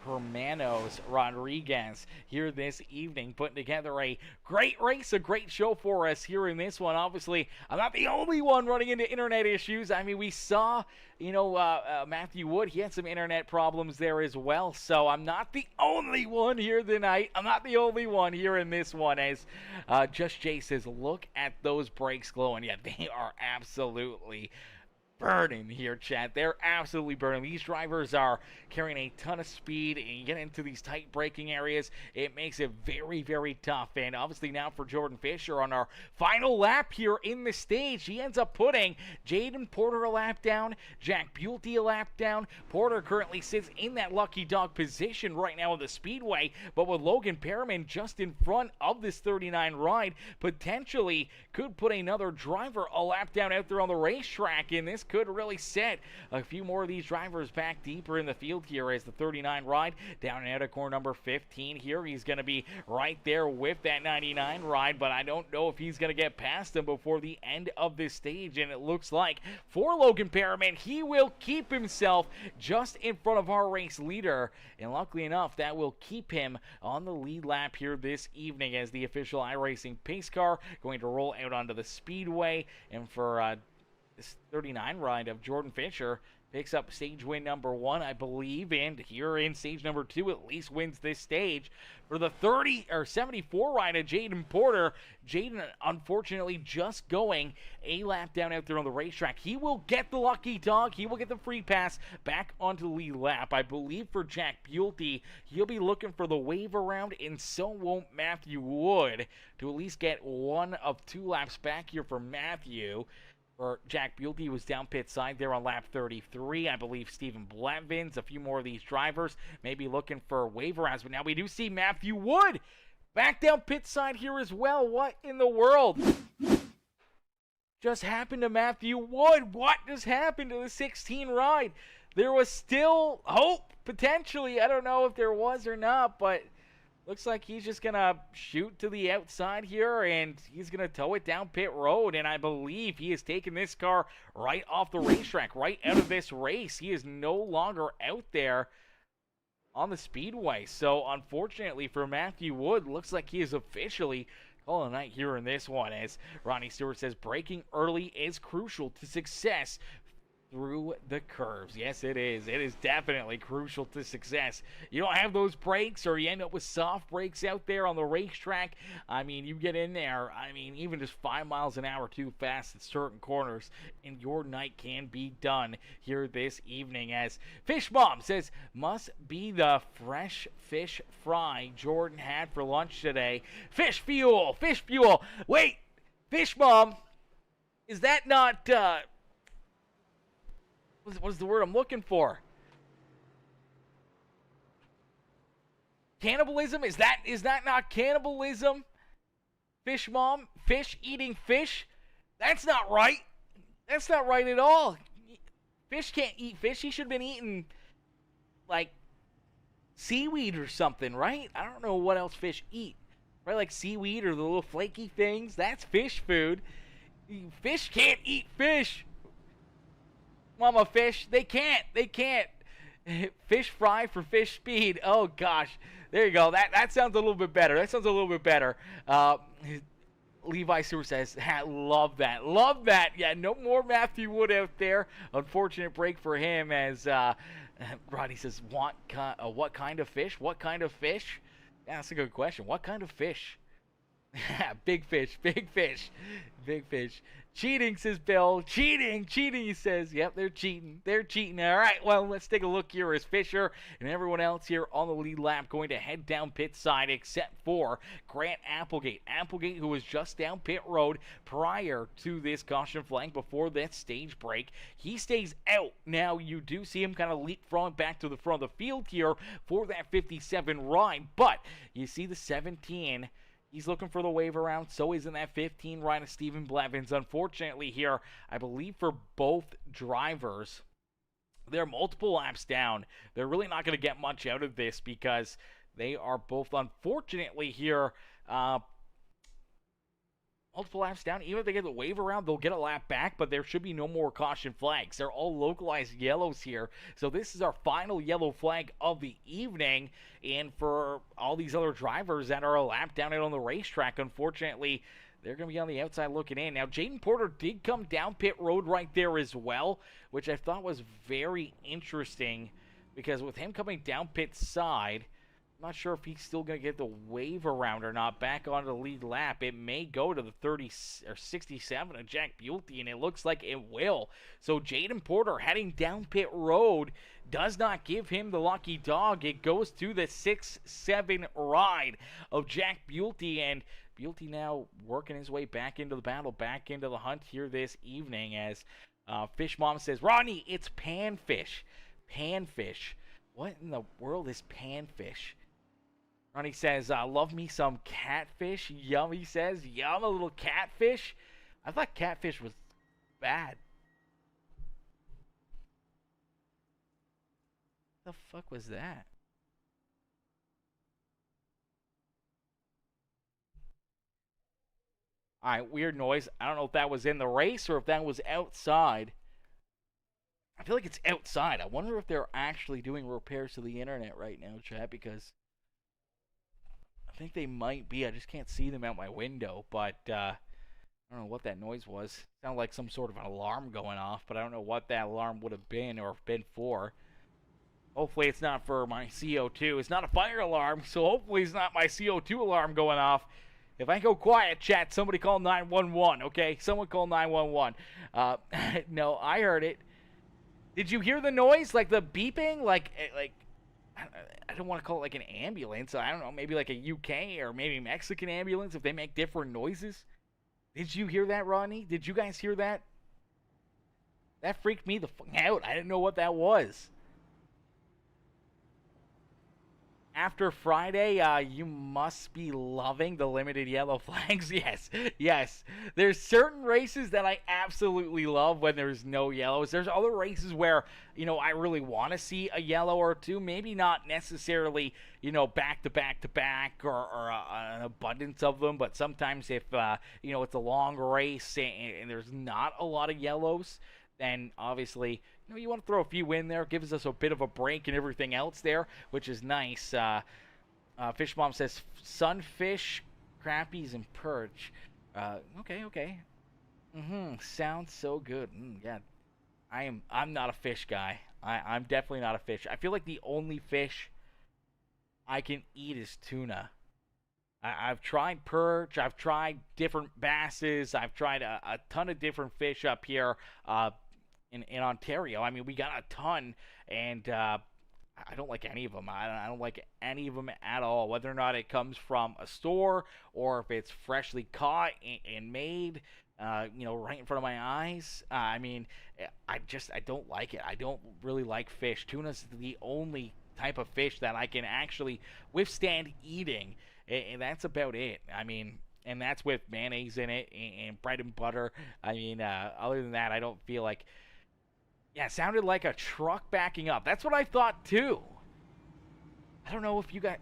Hermanos Rodriguez here this evening, putting together a great race, a great show for us here in this one. Obviously, I'm not the only one running into internet issues. I mean, we saw, Matthew Wood, he had some internet problems there as well, so I'm not the only one here tonight. I'm not the only one here in this one, as Just Jay says, look at those brakes glowing. Yeah, they are absolutely burning here, chat. They're absolutely burning. These drivers are carrying a ton of speed, and you get into these tight braking areas, it makes it very, very tough. And obviously now for Jordan Fisher on our final lap here in the stage, he ends up putting Jaden Porter a lap down, Jack Bulte a lap down. Porter currently sits in that lucky dog position right now in the speedway, but with Logan Perriman just in front of this 39 ride, potentially could put another driver a lap down out there on the racetrack, and this could really set a few more of these drivers back deeper in the field here as the 39 ride down and out of corner number 15 here. He's going to be right there with that 99 ride, but I don't know if he's going to get past him before the end of this stage, and it looks like for Logan Perriman, he will keep himself just in front of our race leader, and luckily enough, that will keep him on the lead lap here this evening as the official iRacing pace car going to roll out onto the speedway. And for this 39 ride of Jordan Fisher, picks up stage win number 1, I believe, and here in stage number 2 at least wins this stage for the 74 ride of Jaden Porter. Jaden, unfortunately, just going a lap down out there on the racetrack. He will get the lucky dog. He will get the free pass back onto the lead lap. I believe for Jack Buelty, he'll be looking for the wave around, and so won't Matthew Wood, to at least get 1 of 2 laps back here for Matthew. For Jack Buelty was down pit side there on lap 33. I believe Stephen Blevins, a few more of these drivers, may be looking for wave arounds. But now we do see Matthew Wood back down pit side here as well. What in the world just happened to Matthew Wood? What just happened to the 16 ride? There was still hope, potentially. I don't know if there was or not, but looks like he's just going to shoot to the outside here, and he's going to tow it down pit road, and I believe he has taken this car right off the racetrack, right out of this race. He is no longer out there on the speedway. So, unfortunately for Matthew Wood, looks like he is officially calling a night here in this one, as Ronnie Stewart says, braking early is crucial to success through the curves. Yes, it is. It is definitely crucial to success. You don't have those brakes, or you end up with soft brakes out there on the racetrack. I mean, you get in there, I mean, even just 5 miles an hour too fast at certain corners, and your night can be done here this evening. As Fish Mom says, must be the fresh fish fry Jordan had for lunch today. Fish fuel! Fish fuel! Wait! Fish Mom! Is that not, what is the word I'm looking for? Cannibalism? Is that not cannibalism? Fish Mom? Fish eating fish? That's not right. That's not right at all. Fish can't eat fish. He should have been eating, like, seaweed or something, right? I don't know what else fish eat. Right, like seaweed or the little flaky things. That's fish food. Fish can't eat fish. Mama Fish, they can't. Fish fry for fish speed. Oh gosh, there you go. That sounds a little bit better. Levi Stewart says, love that. Yeah, no more Matthew Wood out there. Unfortunate break for him, as Rodney says, what kind of fish? What kind of fish? Yeah, that's a good question. What kind of fish? Big fish. Cheating, says Bill. Cheating, he says. Yep, they're cheating. All right, well, let's take a look here as Fisher and everyone else here on the lead lap going to head down pit side, except for Grant Applegate. Applegate, who was just down pit road prior to this caution flag before that stage break. He stays out. Now, you do see him kind of leapfrog back to the front of the field here for that 57 ride, but you see the 17. He's looking for the wave around. So is in that 15 ride of Stephen Blevins. Unfortunately here, I believe for both drivers, they're multiple laps down. They're really not going to get much out of this because they are both, unfortunately here, multiple laps down. Even if they get the wave around, they'll get a lap back, but there should be no more caution flags. They're all localized yellows here. So this is our final yellow flag of the evening. And for all these other drivers that are a lap down out on the racetrack, unfortunately, they're going to be on the outside looking in. Now, Jaden Porter did come down pit road right there as well, which I thought was very interesting because with him coming down pit side, I'm not sure if he's still going to get the wave around or not back onto the lead lap. It may go to the 30 or 67 of Jack Buelty, and it looks like it will. So Jaden Porter heading down pit road does not give him the lucky dog. It goes to the 6-7 ride of Jack Buelty, and Buelty now working his way back into the battle, back into the hunt here this evening, as Fish Mom says, Rodney, it's panfish. Panfish. What in the world is panfish? Ronnie says, love me some catfish. Yum, he says. Yum, a little catfish. I thought catfish was bad. What the fuck was that? Alright, weird noise. I don't know if that was in the race or if that was outside. I feel like it's outside. I wonder if they're actually doing repairs to the internet right now, chat, because I think they might be. I just can't see them out my window. But I don't know what that noise was. Sounded like some sort of an alarm going off, but I don't know what that alarm would have been or been for. Hopefully it's not for my CO2. It's not a fire alarm, so hopefully it's not my CO2 alarm going off. If I go quiet, chat, somebody call 911, okay? Someone call 911. No, I heard it. Did you hear the noise? Like the beeping? Like I don't want to call it like an ambulance. I don't know, maybe like a UK or maybe Mexican ambulance if they make different noises. Did you hear that, Rodney? Did you guys hear that? That freaked me the fuck out. I didn't know what that was. After Friday, you must be loving the limited yellow flags. Yes, yes. There's certain races that I absolutely love when there's no yellows. There's other races where, I really want to see a yellow or two. Maybe not necessarily, back to back to back or an abundance of them. But sometimes if, it's a long race and there's not a lot of yellows, then obviously, you want to throw a few in there. Gives us a bit of a break and everything else there, which is nice. Fish Mom says sunfish, crappies, and perch. Okay. Sounds so good. Yeah, I'm not a fish guy. I'm definitely not a fish. I feel like the only fish I can eat is tuna. I've tried perch. I've tried different basses. I've tried a ton of different fish up here. In Ontario. I mean, we got a ton, and I don't like any of them. I don't like any of them at all, whether or not it comes from a store or if it's freshly caught and made, right in front of my eyes. I don't like it. I don't really like fish. Tuna's the only type of fish that I can actually withstand eating, and that's about it. I mean, and that's with mayonnaise in it and bread and butter. I mean, other than that, I don't feel like... Yeah, it sounded like a truck backing up. That's what I thought, too. I don't know if you guys...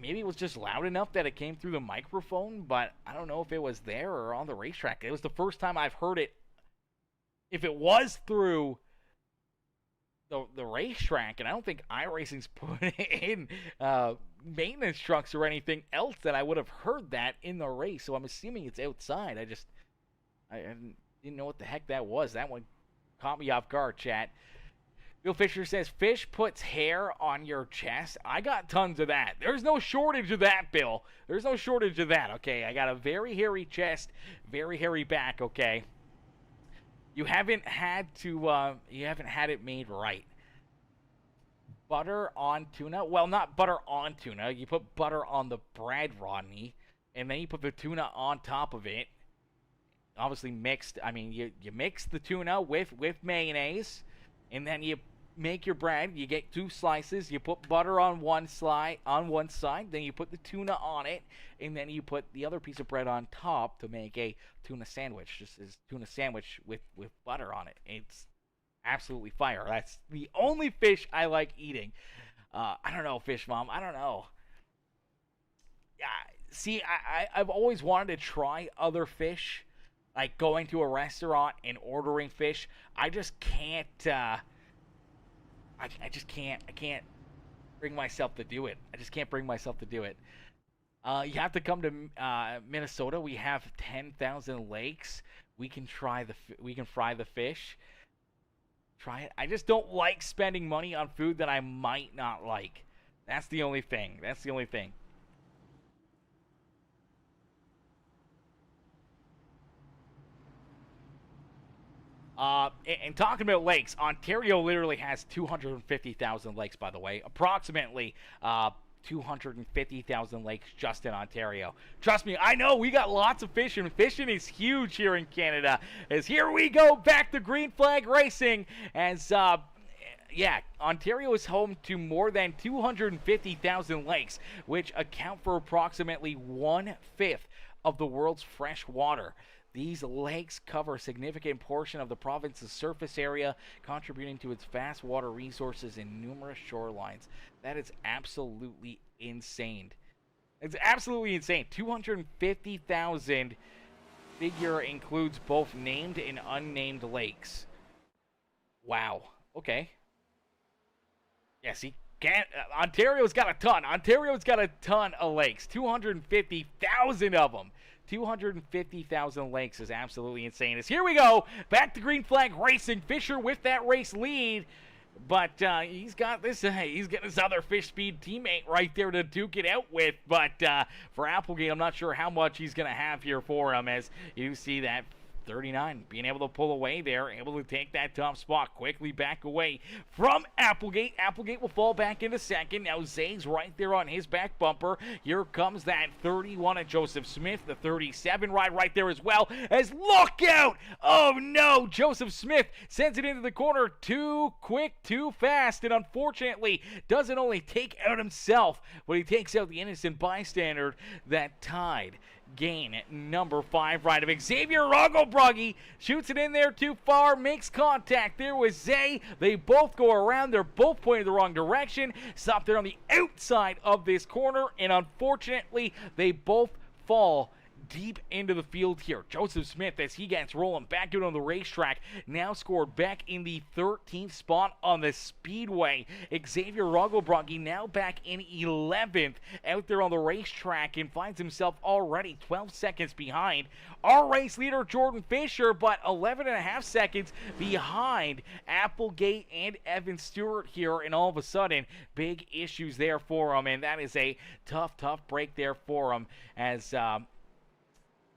Maybe it was just loud enough that it came through the microphone, but I don't know if it was there or on the racetrack. It was the first time I've heard it. If it was through the racetrack, and I don't think iRacing's put in maintenance trucks or anything else, that I would have heard that in the race. So I'm assuming it's outside. I didn't know what the heck that was. That one caught me off guard, chat. Bill Fisher says, fish puts hair on your chest. I got tons of that. There's no shortage of that, Bill. There's no shortage of that, okay? I got a very hairy chest, very hairy back, okay? You haven't had it made right. Butter on tuna? Well, not butter on tuna. You put butter on the bread, Rodney, and then you put the tuna on top of it. Obviously mixed. I mean, you mix the tuna with mayonnaise, and then you make your bread. You get 2 slices. You put butter on one side. Then you put the tuna on it, and then you put the other piece of bread on top to make a tuna sandwich. Just as tuna sandwich with butter on it. It's absolutely fire. That's the only fish I like eating. I don't know, Fish Mom. I don't know. Yeah. See, I've always wanted to try other fish. Like going to a restaurant and ordering fish, I just can't. I can't bring myself to do it. I just can't bring myself to do it. You have to come to Minnesota. We have 10,000 lakes. We can fry the fish. Try it. I just don't like spending money on food that I might not like. That's the only thing. And talking about lakes, Ontario literally has 250,000 lakes, by the way. Approximately 250,000 lakes just in Ontario. Trust me, I know we got lots of fishing. Fishing is huge here in Canada. As here we go back to green flag racing. As Ontario is home to more than 250,000 lakes, which account for approximately 1/5 of the world's fresh water. These lakes cover a significant portion of the province's surface area, contributing to its vast water resources and numerous shorelines. That is absolutely insane. It's absolutely insane. 250,000 figure includes both named and unnamed lakes. Wow. Okay. Yeah, see, Ontario's got a ton. Ontario's got a ton of lakes. 250,000 of them. 250,000 likes is absolutely insane. As here we go, back to green flag racing. Fisher with that race lead. But he's got this. He's got his other fish speed teammate right there to duke it out with. But for Applegate, I'm not sure how much he's going to have here for him. As you see that 39 being able to pull away there, able to take that top spot, quickly back away from Applegate. Applegate will fall back into second. Now Zay's right there on his back bumper. Here comes that 31 of Joseph Smith, the 37 ride right there as well. As look out! Oh no! Joseph Smith sends it into the corner too quick, too fast, and unfortunately doesn't only take out himself, but he takes out the innocent bystander that tied gain at number 5 ride of Xavier Rogobruggy. Shoots it in there too far, makes contact there with Zay. They both go around. They're both pointing the wrong direction. Stop there on the outside of this corner, and unfortunately, they both fall deep into the field here. Joseph Smith, as he gets rolling back out on the racetrack, now scored back in the 13th spot on the speedway. Xavier Rogobruggy now back in 11th out there on the racetrack and finds himself already 12 seconds behind our race leader Jordan Fisher, but 11.5 seconds behind Applegate and Evan Stewart here, and all of a sudden big issues there for him, and that is a tough break there for him. As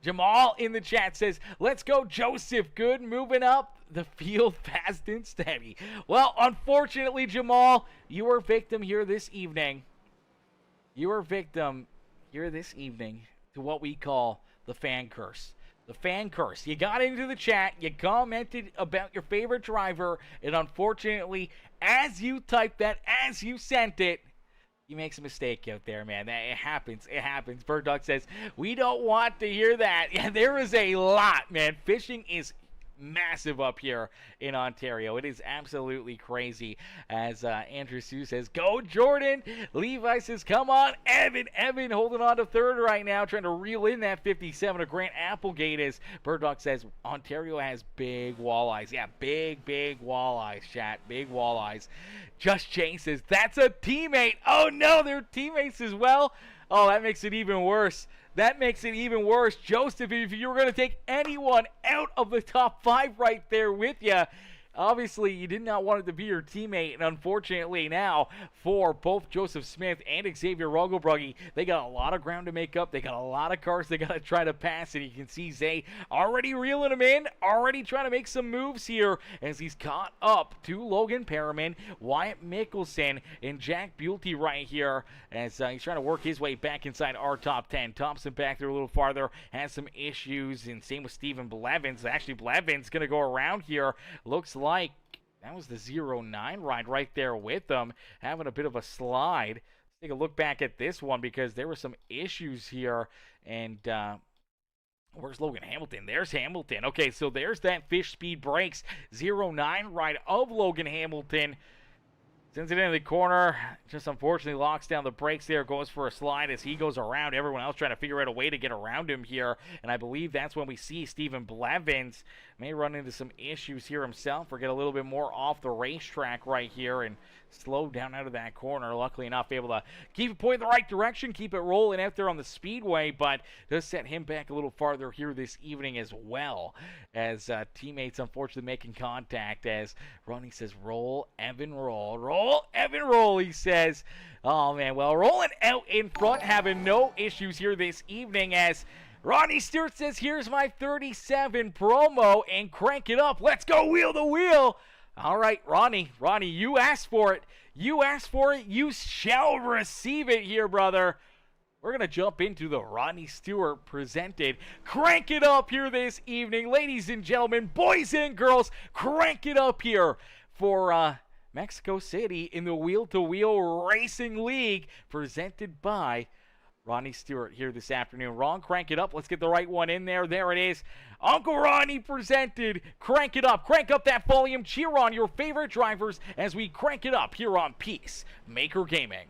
Jamal in the chat says, let's go Joseph, good moving up the field fast and steady. Well, unfortunately, Jamal, you were victim here this evening. You were victim here this evening to what we call the fan curse. The fan curse. You got into the chat, you commented about your favorite driver, and unfortunately, as you typed that, as you sent it, you make a mistake out there, man. It happens. It happens. Bird Dog says, we don't want to hear that. Yeah, there is a lot, man. Fishing is massive up here in Ontario. It is absolutely crazy. As Andrew Sue says, go Jordan. Levi says, come on, Evan. Evan holding on to third right now, trying to reel in that 57 of Grant Applegate. As Bird Dog says, Ontario has big walleyes. Yeah, big walleyes, chat. Big walleyes. Just Jane says, that's a teammate. Oh no, they're teammates as well. Oh, that makes it even worse. That makes it even worse. Joseph, if you were going to take anyone out of the top 5 right there with you, obviously you did not want it to be your teammate, and unfortunately now for both Joseph Smith and Xavier Rogobruggy, they got a lot of ground to make up. They got a lot of cars they got to try to pass, and you can see Zay already reeling them in, already trying to make some moves here as he's caught up to Logan Perriman, Wyatt Mickelson, and Jack Bulty right here as he's trying to work his way back inside our top 10. Thompson back there a little farther, has some issues, and same with Stephen Blevins. Actually, Blevins going to go around here. Looks like that was the 09 ride right there with them, having a bit of a slide. Let's take a look back at this one because there were some issues here. And where's Logan Hamilton? There's Hamilton. Okay, so there's that Fish Speed Brakes 09 ride of Logan Hamilton. Sends it into the corner, just unfortunately locks down the brakes there, goes for a slide as he goes around everyone else trying to figure out a way to get around him here. And I believe that's when we see Stephen Blevins may run into some issues here himself or get a little bit more off the racetrack right here and slow down out of that corner. Luckily enough, able to keep it pointing the right direction, keep it rolling out there on the speedway, but does set him back a little farther here this evening as well, as teammates unfortunately making contact as Ronnie says, roll, Evan, roll. Roll, Evan, roll, he says. Oh, man, well, rolling out in front, having no issues here this evening as Ronnie Stewart says, here's my 37 promo, and crank it up. Let's go wheel to wheel. All right, Ronnie, you asked for it. You asked for it. You shall receive it here, brother. We're going to jump into the Ronnie Stewart presented Crank It Up here this evening. Ladies and gentlemen, boys and girls, crank it up here for Mexico City in the Wheel-to-Wheel Racing League presented by Ronnie Stewart here this afternoon. Ron, crank it up. Let's get the right one in there. There it is. Uncle Ronnie presented Crank It Up. Crank up that volume. Cheer on your favorite drivers as we crank it up here on Peacemaker Gaming.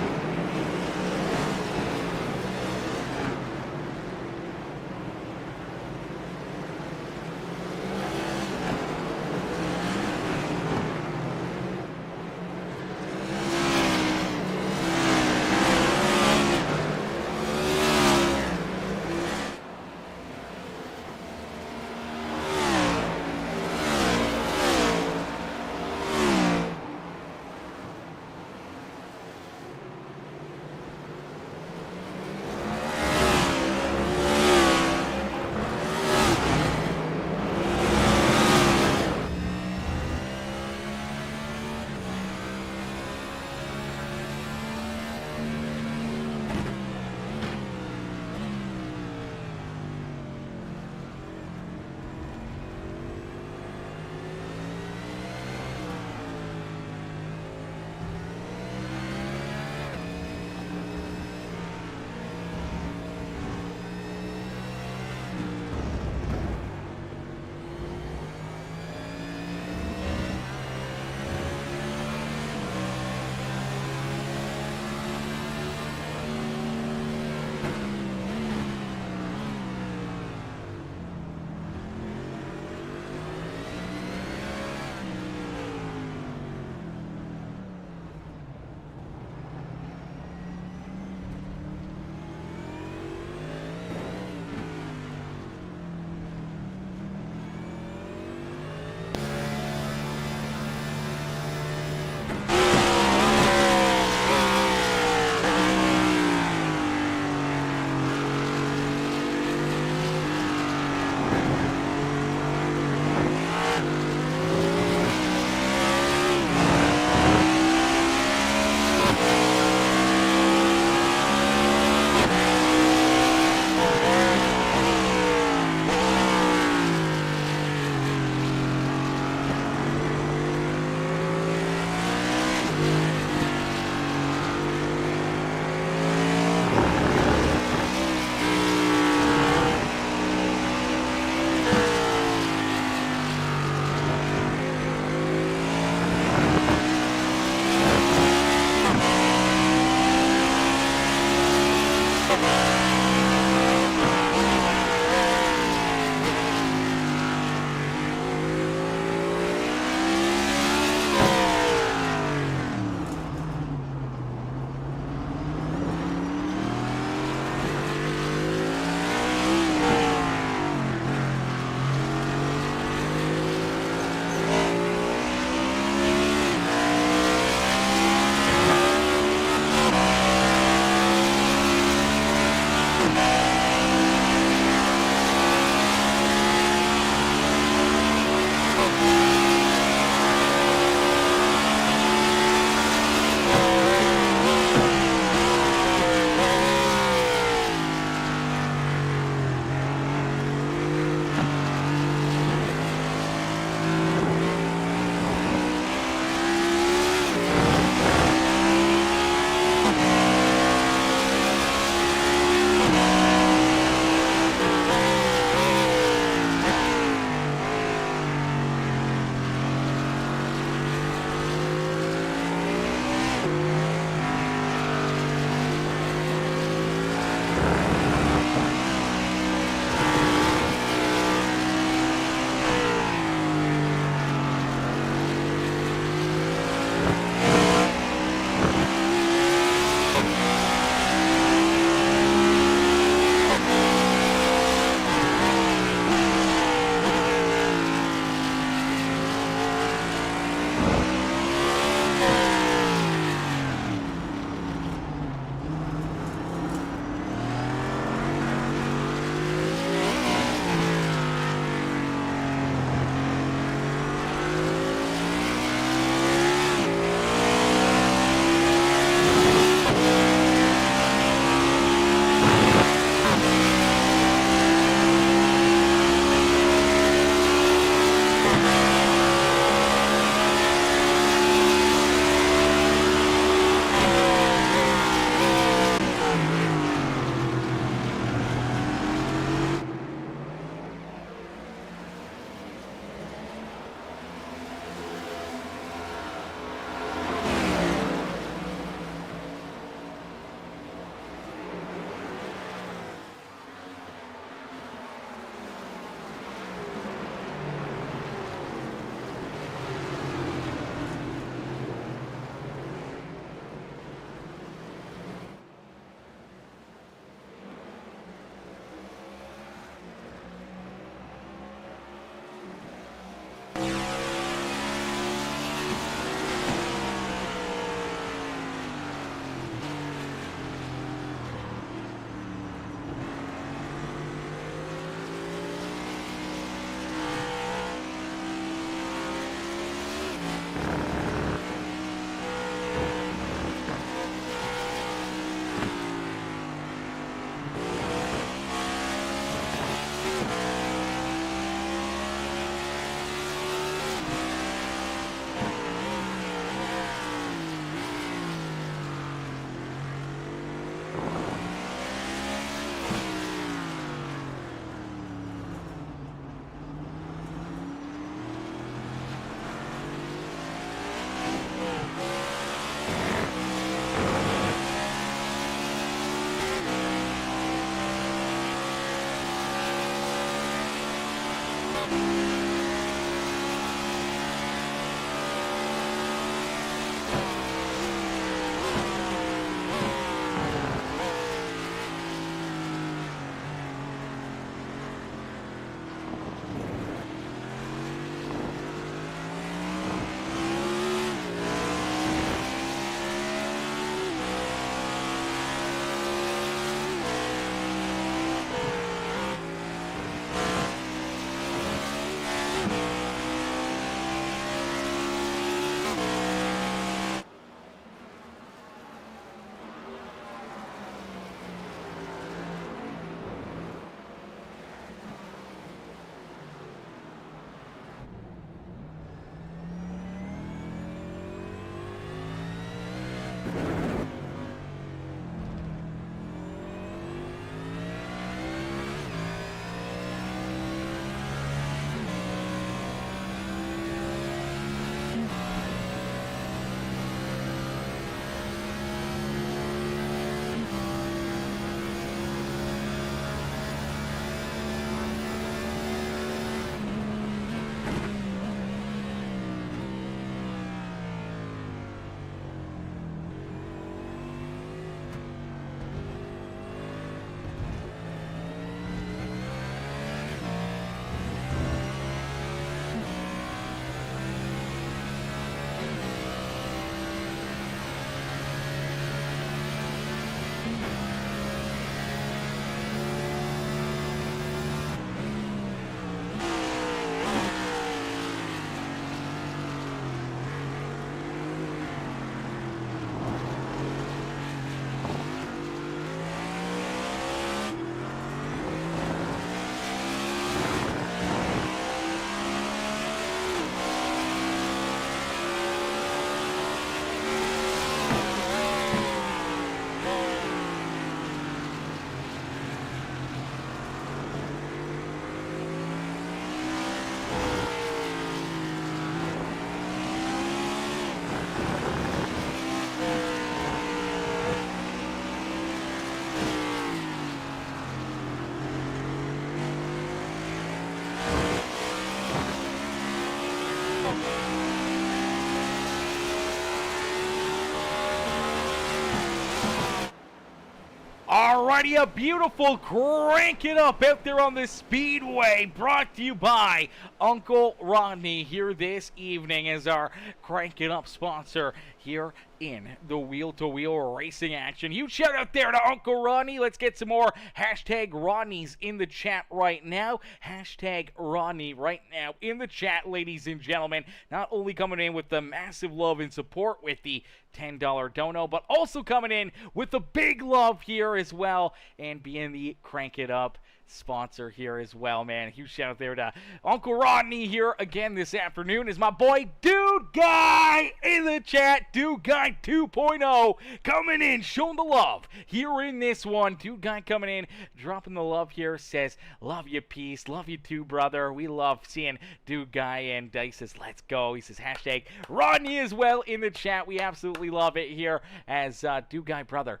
Alrighty, a beautiful crank it up out there on the speedway, brought to you by Uncle Rodney here this evening as our crank it up sponsor here in the wheel-to-wheel racing action. Huge shout out there to Uncle Rodney. Let's get some more hashtag Rodneys in the chat right now. Hashtag Rodney right now in the chat, ladies and gentlemen. Not only coming in with the massive love and support with the $10 dono, but also coming in with the big love here as well and being the crank it up sponsor here as well, man. Huge shout out there to Uncle Rodney here again this afternoon. Is my boy Dude Guy in the chat. Dude Guy 2.0 coming in, showing the love here in this one. Dude Guy coming in, dropping the love here, says, love you, peace. Love you too, brother. We love seeing Dude Guy, and he says, let's go. He says, hashtag Rodney as well in the chat. We absolutely love it here as Dude Guy, brother.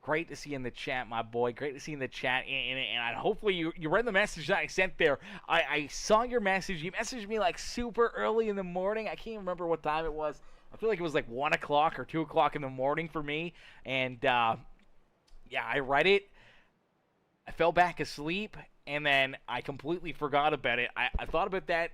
Great to see you in the chat, my boy. Great to see you in the chat. And hopefully you read the message that I sent there. I saw your message. You messaged me like super early in the morning. I can't remember what time it was. I feel like it was like 1 o'clock or 2 o'clock in the morning for me. And, yeah, I read it. I fell back asleep. And then I completely forgot about it. I thought about that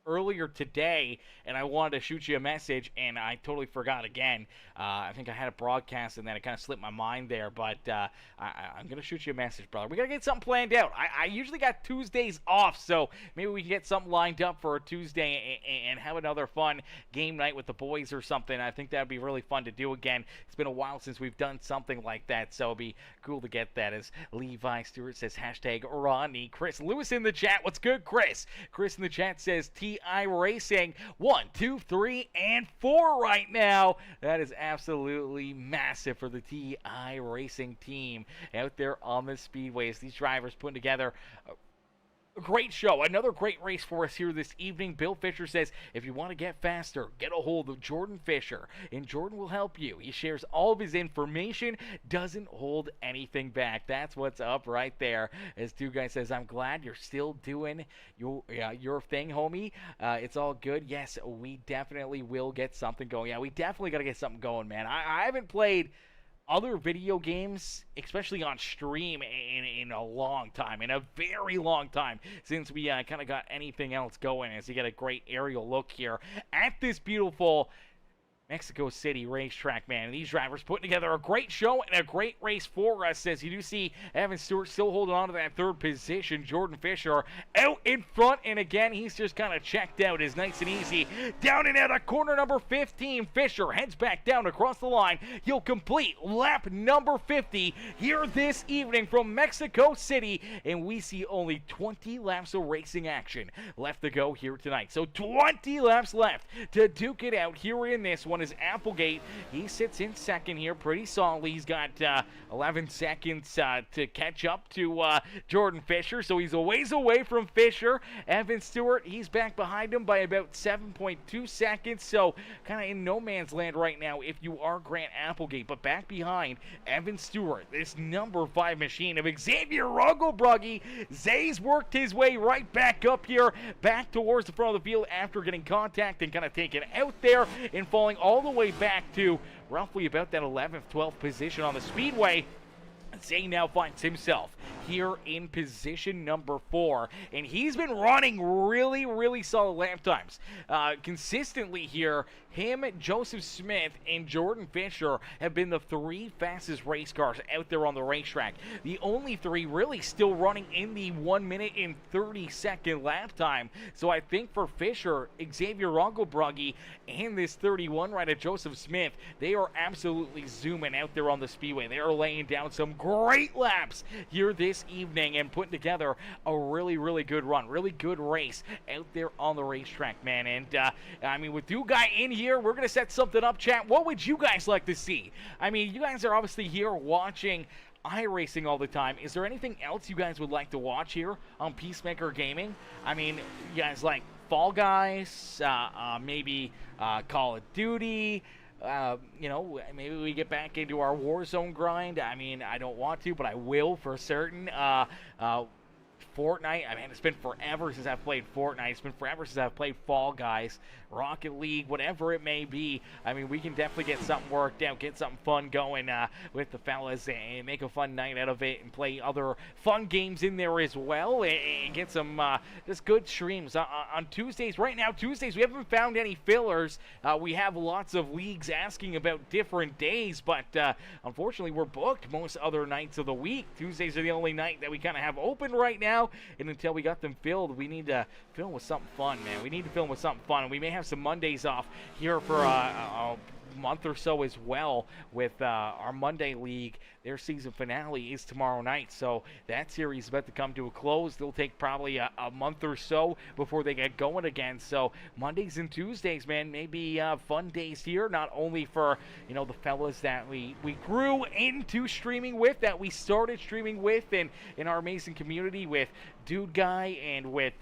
earlier today, and I wanted to shoot you a message, and I totally forgot again. I think I had a broadcast, and then it kind of slipped my mind there, but I'm going to shoot you a message, brother. We got to get something planned out. I usually got Tuesdays off, so maybe we can get something lined up for a Tuesday and have another fun game night with the boys or something. I think that would be really fun to do again. It's been a while since we've done something like that, so it'd be cool to get that. As Levi Stewart says, hashtag Ronnie. Chris Lewis in the chat. What's good, Chris? Chris in the chat says, TI Racing 1, 2, 3, and 4 right now. That is absolutely massive for the TI Racing team out there on the speedways. These drivers putting together a great show. Another great race for us here this evening. Bill Fisher says, if you want to get faster, get a hold of Jordan Fisher, and Jordan will help you. He shares all of his information, doesn't hold anything back. That's what's up right there. As Two Guy says, I'm glad you're still doing your thing, homie. It's all good. Yes, we definitely will get something going. Yeah, we definitely got to get something going, man. I haven't played other video games, especially on stream, in a long time, in a very long time, since we kind of got anything else going. As you get a great aerial look here at this beautiful Mexico City racetrack, man. These drivers putting together a great show and a great race for us. As you do see Evan Stewart still holding on to that third position. Jordan Fisher out in front, and again, he's just kind of checked out. Is nice and easy. Down and out of corner number 15. Fisher heads back down across the line. He'll complete lap number 50 here this evening from Mexico City, and we see only 20 laps of racing action left to go here tonight. So 20 laps left to duke it out here in this one. Is Applegate. He sits in second here pretty solidly. He's got 11 seconds to catch up to Jordan Fisher, so he's a ways away from Fisher. Evan Stewart, he's back behind him by about 7.2 seconds, so kind of in no man's land right now if you are Grant Applegate. But back behind Evan Stewart, this number 5 machine of Xavier Rugglebruggy. Zay's worked his way right back up here, back towards the front of the field after getting contact and kind of taken out there and falling all the way back to roughly about that 11th, 12th position on the speedway. Zay now finds himself here in position number 4, and he's been running really, really solid lap times. Consistently here, him, Joseph Smith, and Jordan Fisher have been the 3 fastest race cars out there on the racetrack. The only 3 really still running in the 1 minute and 30-second lap time. So I think for Fisher, Xavier Rugglebruggy, and this 31 rider, Joseph Smith, they are absolutely zooming out there on the speedway. They are laying down some great laps here this evening and putting together a really, really good run, really good race out there on the racetrack, man. And I mean, with you guys in here, we're gonna set something up, chat. What would you guys like to see? I mean, you guys are obviously here watching iRacing all the time. Is there anything else you guys would like to watch here on Peacemaker Gaming? I mean, you guys like Fall Guys, maybe Call of Duty, you know, maybe we get back into our Warzone grind. I mean, I don't want to, but I will for certain. Fortnite. I mean, it's been forever since I've played Fortnite. It's been forever since I've played Fall Guys, Rocket League, whatever it may be. I mean, we can definitely get something worked out, get something fun going with the fellas, and make a fun night out of it, and play other fun games in there as well, and get some just good streams on Tuesdays. Right now, Tuesdays, we haven't found any fillers. We have lots of leagues asking about different days, but unfortunately, we're booked most other nights of the week. Tuesdays are the only night that we kind of have open right now, and until we got them filled, we need to film with something fun, man. We need to film with something fun, and we may have some Mondays off here for a month or so as well with our Monday league. Their season finale is tomorrow night, so that series is about to come to a close. They'll take probably a month or so before they get going again. So Mondays and Tuesdays, man, maybe fun days here, not only for, you know, the fellas that we grew into streaming with, that we started streaming with in our amazing community with Dude Guy and with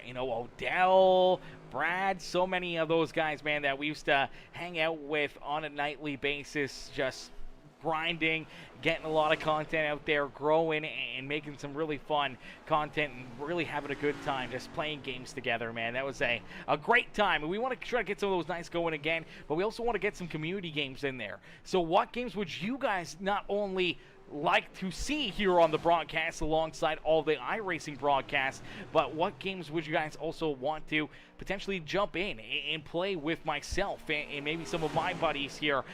you know, Odell, Brad, so many of those guys, man, that we used to hang out with on a nightly basis, just grinding, getting a lot of content out there, growing, and making some really fun content, and really having a good time just playing games together, man. That was a great time, and we want to try to get some of those nights going again, but we also want to get some community games in there. So what games would you guys not only like to see here on the broadcast alongside all the iRacing broadcasts, but what games would you guys also want to potentially jump in and play with myself and maybe some of my buddies here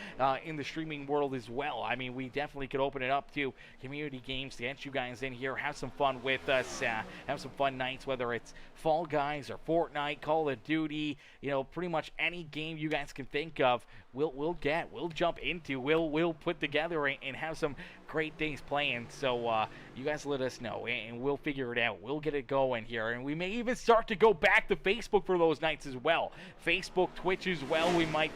in the streaming world as well? I mean, we definitely could open it up to community games to get you guys in here, have some fun with us, have some fun nights, whether it's Fall Guys or Fortnite, Call of Duty, you know, pretty much any game you guys can think of, we'll jump into, we'll put together and have some great days playing. So you guys let us know, and we'll figure it out. We'll get it going here, and we may even start to go back to Facebook for those nights as well. Facebook, Twitch as well. We might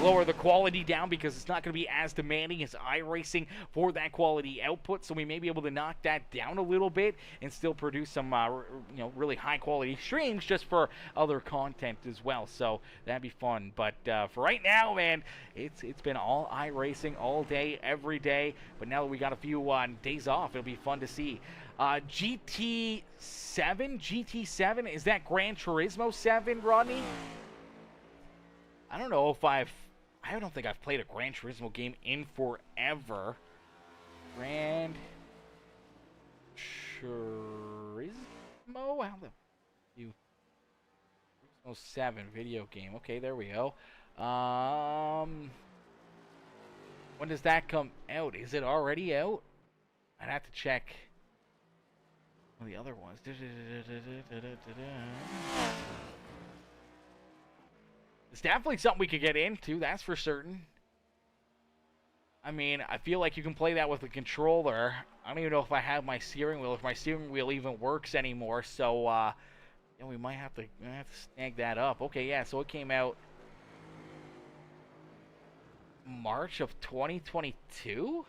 lower the quality down because it's not going to be as demanding as iRacing for that quality output. So we may be able to knock that down a little bit and still produce some you know, really high quality streams just for other content as well. So that'd be fun. But for right now, man, it's been all iRacing all day, every day. But now that we got a few days off, it'll be fun to see. GT7, is that Gran Turismo 7, Rodney? I don't know if I don't think I've played a Gran Turismo game in forever. Gran Turismo? How the you? Turismo 7 video game. Okay, there we go. When does that come out? Is it already out? I'd have to check one of the other ones. It's definitely something we could get into, that's for certain. I mean, I feel like you can play that with a controller. I don't even know if I have my steering wheel, if my steering wheel even works anymore. So, yeah, we might have to snag that up. Okay, yeah, so it came out March of 2022?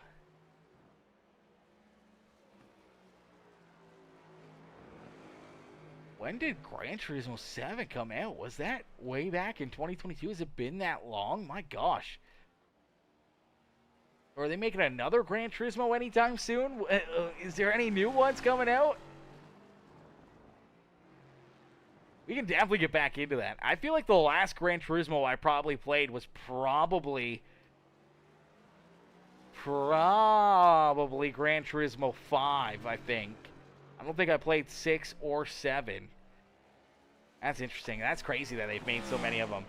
When did Gran Turismo 7 come out? Was that way back in 2022? Has it been that long? My gosh. Or are they making another Gran Turismo anytime soon? Is there any new ones coming out? We can definitely get back into that. I feel like the last Gran Turismo I probably played was probably Gran Turismo 5, I think. I don't think I played 6 or 7. That's interesting. That's crazy that they've made so many of them.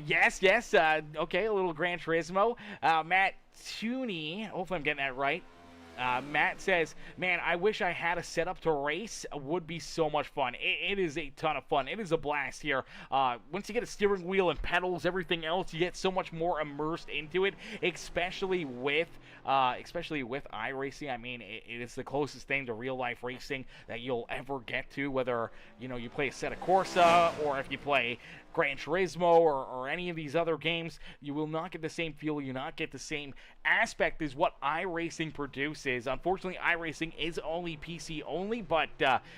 Yes. Okay, a little Gran Turismo. Matt Tooney, hopefully I'm getting that right. Matt says, man, I wish I had a setup to race. It would be so much fun. It is a ton of fun. It is a blast here. Once you get a steering wheel and pedals, everything else, you get so much more immersed into it, especially with iRacing. I mean, it is the closest thing to real-life racing that you'll ever get to, whether, you know, you play Assetto Corsa or if you play Gran Turismo or any of these other games, you will not get the same feel, you not get the same aspect as what iRacing produces. Unfortunately, iRacing is only PC only, but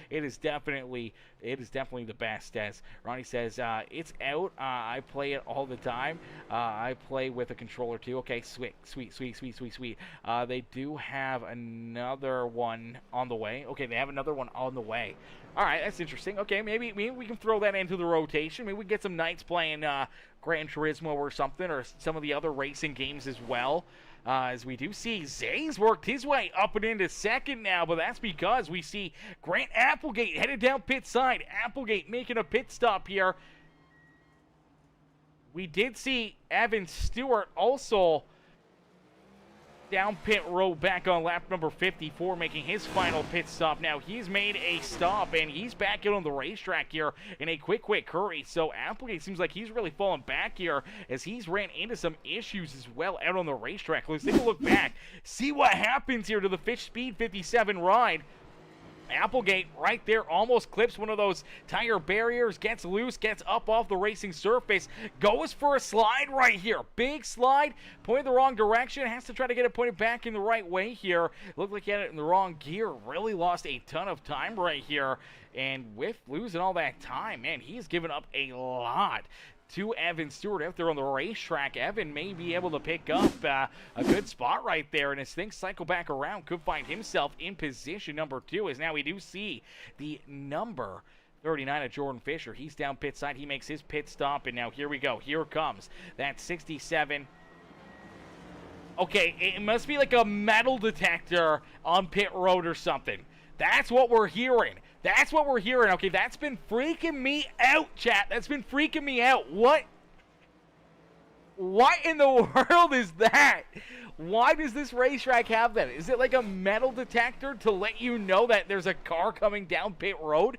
it is definitely the best. As Ronnie says, it's out. I play it all the time. I play with a controller too. Okay, sweet. They do have another one on the way. Okay, they have another one on the way. All right, that's interesting. Okay, maybe we can throw that into the rotation. Maybe we get some nights playing Gran Turismo or something, or some of the other racing games as well. As we do see Zay's worked his way up and into second now, but that's because we see Grant Applegate headed down pit side. Applegate making a pit stop here. We did see Evan Stewart also down pit road back on lap number 54, making his final pit stop. Now he's made a stop and he's back out on the racetrack here in a quick hurry. So Applegate seems like he's really fallen back here as he's ran into some issues as well out on the racetrack. Let's take a look back, see what happens here to the Fish Speed 57 ride. Applegate right there almost clips one of those tire barriers, gets loose, gets up off the racing surface, goes for a slide right here. Big slide, pointed the wrong direction, has to try to get it pointed back in the right way here. Looked like he had it in the wrong gear, really lost a ton of time right here. And with losing all that time, man, he's given up a lot to Evan Stewart out there on the racetrack. Evan may be able to pick up a good spot right there, and as things cycle back around, could find himself in position number 2, as now we do see the number 39 of Jordan Fisher. He's down pit side. He makes his pit stop, and now here we go. Here comes that 67. Okay, it must be like a metal detector on pit road or something. That's what we're hearing. That's what we're hearing. Okay, that's been freaking me out, chat. That's been freaking me out. What in the world is that? Why does this racetrack have that? Is it like a metal detector to let you know that there's a car coming down pit road?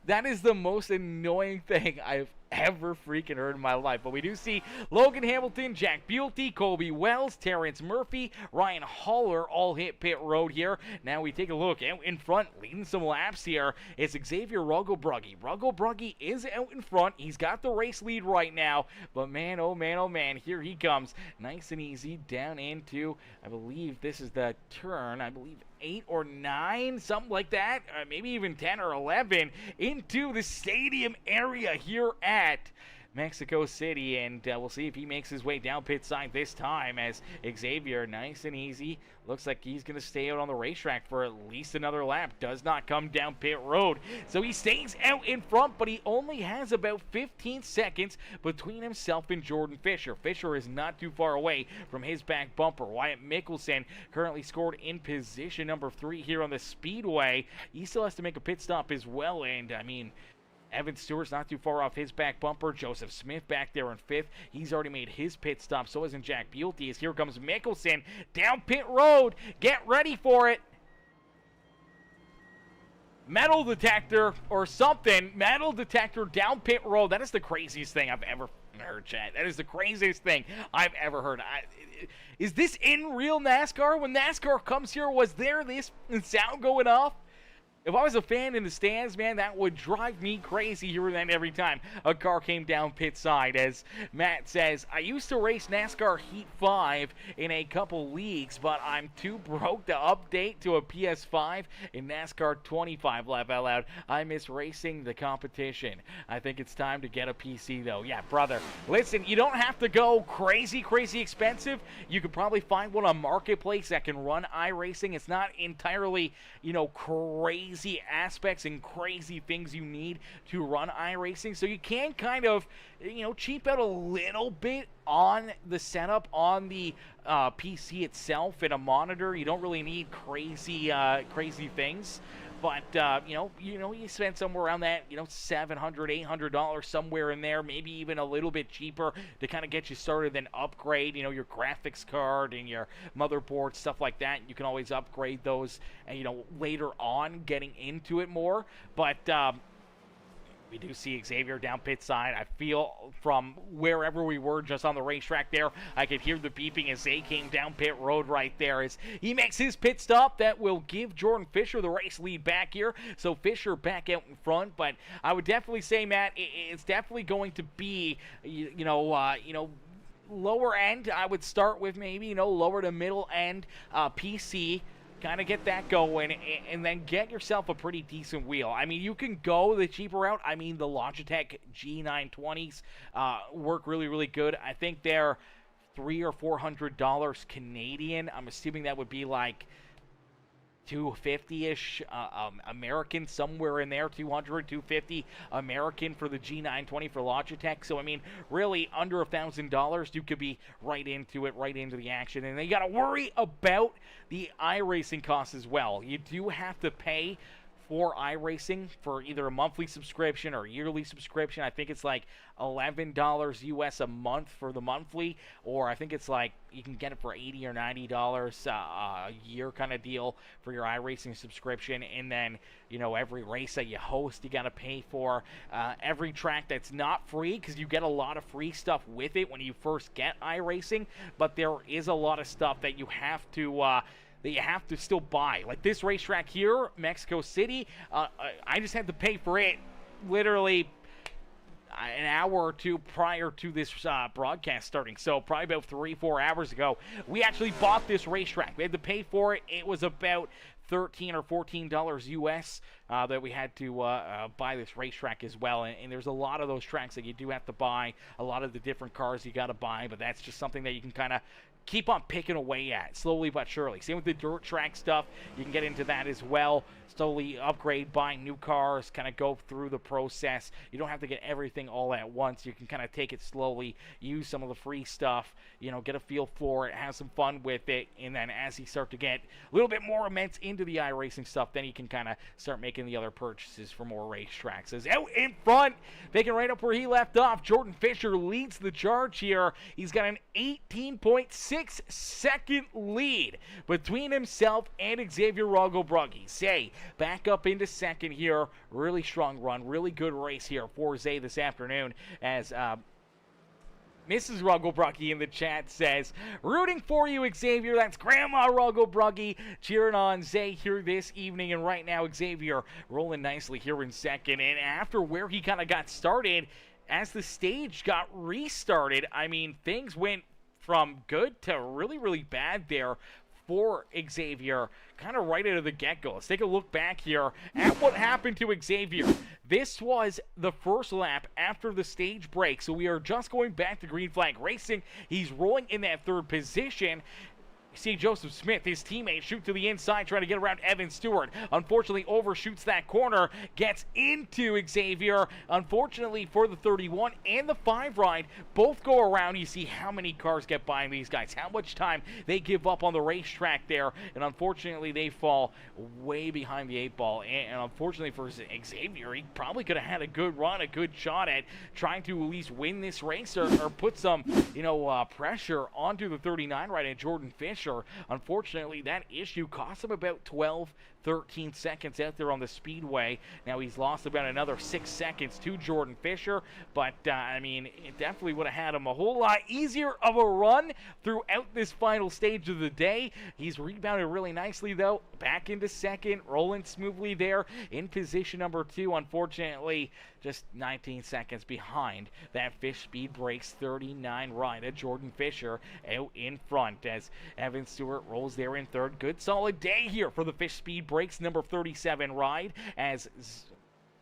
That is the most annoying thing I've ever freaking heard in my life. But we do see Logan Hamilton, Jack Buelty, Colby Wells, Terrence Murphy, Ryan Haller all hit pit road here. Now we take a look out in front, leading some laps here. It's Xavier Rugglebrugge. Rugglebrugge is out in front. He's got the race lead right now. But man, oh man, here he comes. Nice and easy down into, I believe this is the turn, 8 or 9, something like that, maybe even 10 or 11, into the stadium area here at Mexico City, and we'll see if he makes his way down pit side this time, as Xavier, nice and easy, looks like he's going to stay out on the racetrack for at least another lap, does not come down pit road, so he stays out in front, but he only has about 15 seconds between himself and Jordan Fisher. Fisher is not too far away from his back bumper. Wyatt Mickelson currently scored in position number 3 here on the Speedway. He still has to make a pit stop as well, and I mean, Evan Stewart's not too far off his back bumper. Joseph Smith back there in 5th. He's already made his pit stop. So isn't Jack Buelty. As here comes Mickelson down pit road. Get ready for it. Metal detector or something. Metal detector down pit road. That is the craziest thing I've ever heard, chat. That is the craziest thing I've ever heard. Is this in real NASCAR? When NASCAR comes here, was there this sound going off? If I was a fan in the stands, man, that would drive me crazy hearing that every time a car came down pit side. As Matt says, I used to race NASCAR Heat 5 in a couple leagues, but I'm too broke to update to a PS5 in NASCAR 25, laugh out loud. I miss racing the competition. I think it's time to get a PC, though. Yeah, brother. Listen, you don't have to go crazy expensive. You could probably find one on Marketplace that can run iRacing. It's not entirely, crazy aspects and crazy things you need to run iRacing, so you can kind of cheap out a little bit on the setup on the PC itself and a monitor. You don't really need crazy things, but you spend somewhere around that $700, $800 somewhere in there, maybe even a little bit cheaper to kind of get you started, then upgrade your graphics card and your motherboard, stuff like that. You can always upgrade those later on, getting into it more. But We do see Xavier down pit side. I feel from wherever we were just on the racetrack there, I could hear the beeping as they came down pit road right there as he makes his pit stop. That will give Jordan Fisher the race lead back here. So Fisher back out in front, but I would definitely say, Matt, it's definitely going to be, lower end. I would start with maybe, lower to middle end PC. Kind of get that going, and then get yourself a pretty decent wheel. I mean, you can go the cheaper route. I mean, the Logitech G920s work really, really good. I think they're $300 or $400 Canadian. I'm assuming that would be like $250-ish American, somewhere in there, $200, $250 American for the G920 for Logitech. So, I mean, really, under $1,000, you could be right into it, right into the action. And then you got to worry about the iRacing costs as well. You do have to pay for iRacing for either a monthly subscription or yearly subscription. I think it's like $11 US a month for the monthly, or I think it's like you can get it for $80 or $90 a year kind of deal for your iRacing subscription. And then, every race that you host, you got to pay for. Every track that's not free, because you get a lot of free stuff with it when you first get iRacing, but there is a lot of stuff that you have to still buy. Like this racetrack here, Mexico City, I just had to pay for it literally an hour or two prior to this broadcast starting. So probably about 3-4 hours ago, we actually bought this racetrack. We had to pay for it. It was about $13 or $14 US that we had to buy this racetrack as well. And there's a lot of those tracks that you do have to buy, a lot of the different cars you got to buy, but that's just something that you can kind of keep on picking away at, slowly but surely. Same with the dirt track stuff. You can get into that as well. Slowly upgrade, buying new cars, kind of go through the process. You don't have to get everything all at once. You can kind of take it slowly, use some of the free stuff, get a feel for it, have some fun with it, and then as you start to get a little bit more immense into the iRacing stuff, then you can kind of start making the other purchases for more racetracks. As out in front, picking right up where he left off, Jordan Fisher leads the charge here. He's got an 18.6-second lead between himself and Xavier Rogolbrugge. Zay back up into second here. Really strong run, really good race here for Zay this afternoon, as Mrs. Rogolbrugge in the chat says, rooting for you, Xavier. That's Grandma Rogolbrugge cheering on Zay here this evening. And right now, Xavier rolling nicely here in second. And after where he kind of got started, as the stage got restarted, I mean, things went from good to really, really bad there for Xavier, kind of right out of the get-go. Let's take a look back here at what happened to Xavier. This was the first lap after the stage break, so we are just going back to green flag racing. He's rolling in that third position. See Joseph Smith, his teammate, shoot to the inside, trying to get around Evan Stewart. Unfortunately, overshoots that corner, gets into Xavier. Unfortunately for the 31 and the 5 ride, both go around. You see how many cars get by these guys, how much time they give up on the racetrack there, and unfortunately they fall way behind the 8 ball. And unfortunately for Xavier, he probably could have had a good run, a good shot at trying to at least win this race or put some, pressure onto the 39 ride at Jordan Fisher. Unfortunately, that issue cost him about 13 seconds out there on the speedway. Now he's lost about another 6 seconds to Jordan Fisher, but it definitely would have had him a whole lot easier of a run throughout this final stage of the day. He's rebounded really nicely though, back into second, rolling smoothly there in position number 2. Unfortunately, just 19 seconds behind that Fish Speed Breaks 39 ride at Jordan Fisher out in front, as Evan Stewart rolls there in third. Good solid day here for the Fish Speed Breaks number 37 ride, as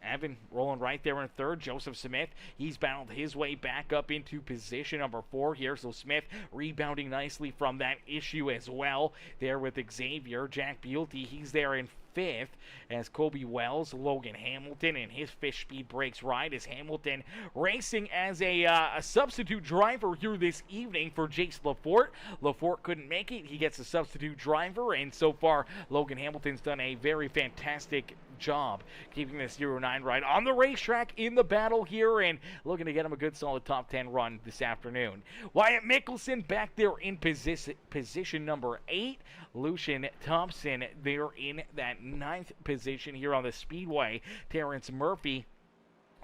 Evan rolling right there in third. Joseph Smith, he's battled his way back up into position number 4 here. So Smith rebounding nicely from that issue as well there with Xavier. Jack Buelty, he's there in 5th, as Kobe Wells, Logan Hamilton, and his Fish Speed Breaks ride, as Hamilton racing as a substitute driver here this evening for Jace Lafort. Lafort couldn't make it. He gets a substitute driver, and so far Logan Hamilton's done a very fantastic job keeping this 09 ride on the racetrack in the battle here, and looking to get him a good solid top 10 run this afternoon. Wyatt Mickelson back there in position number 8. Lucian Thompson there in that 9th position here on the speedway. Terrence Murphy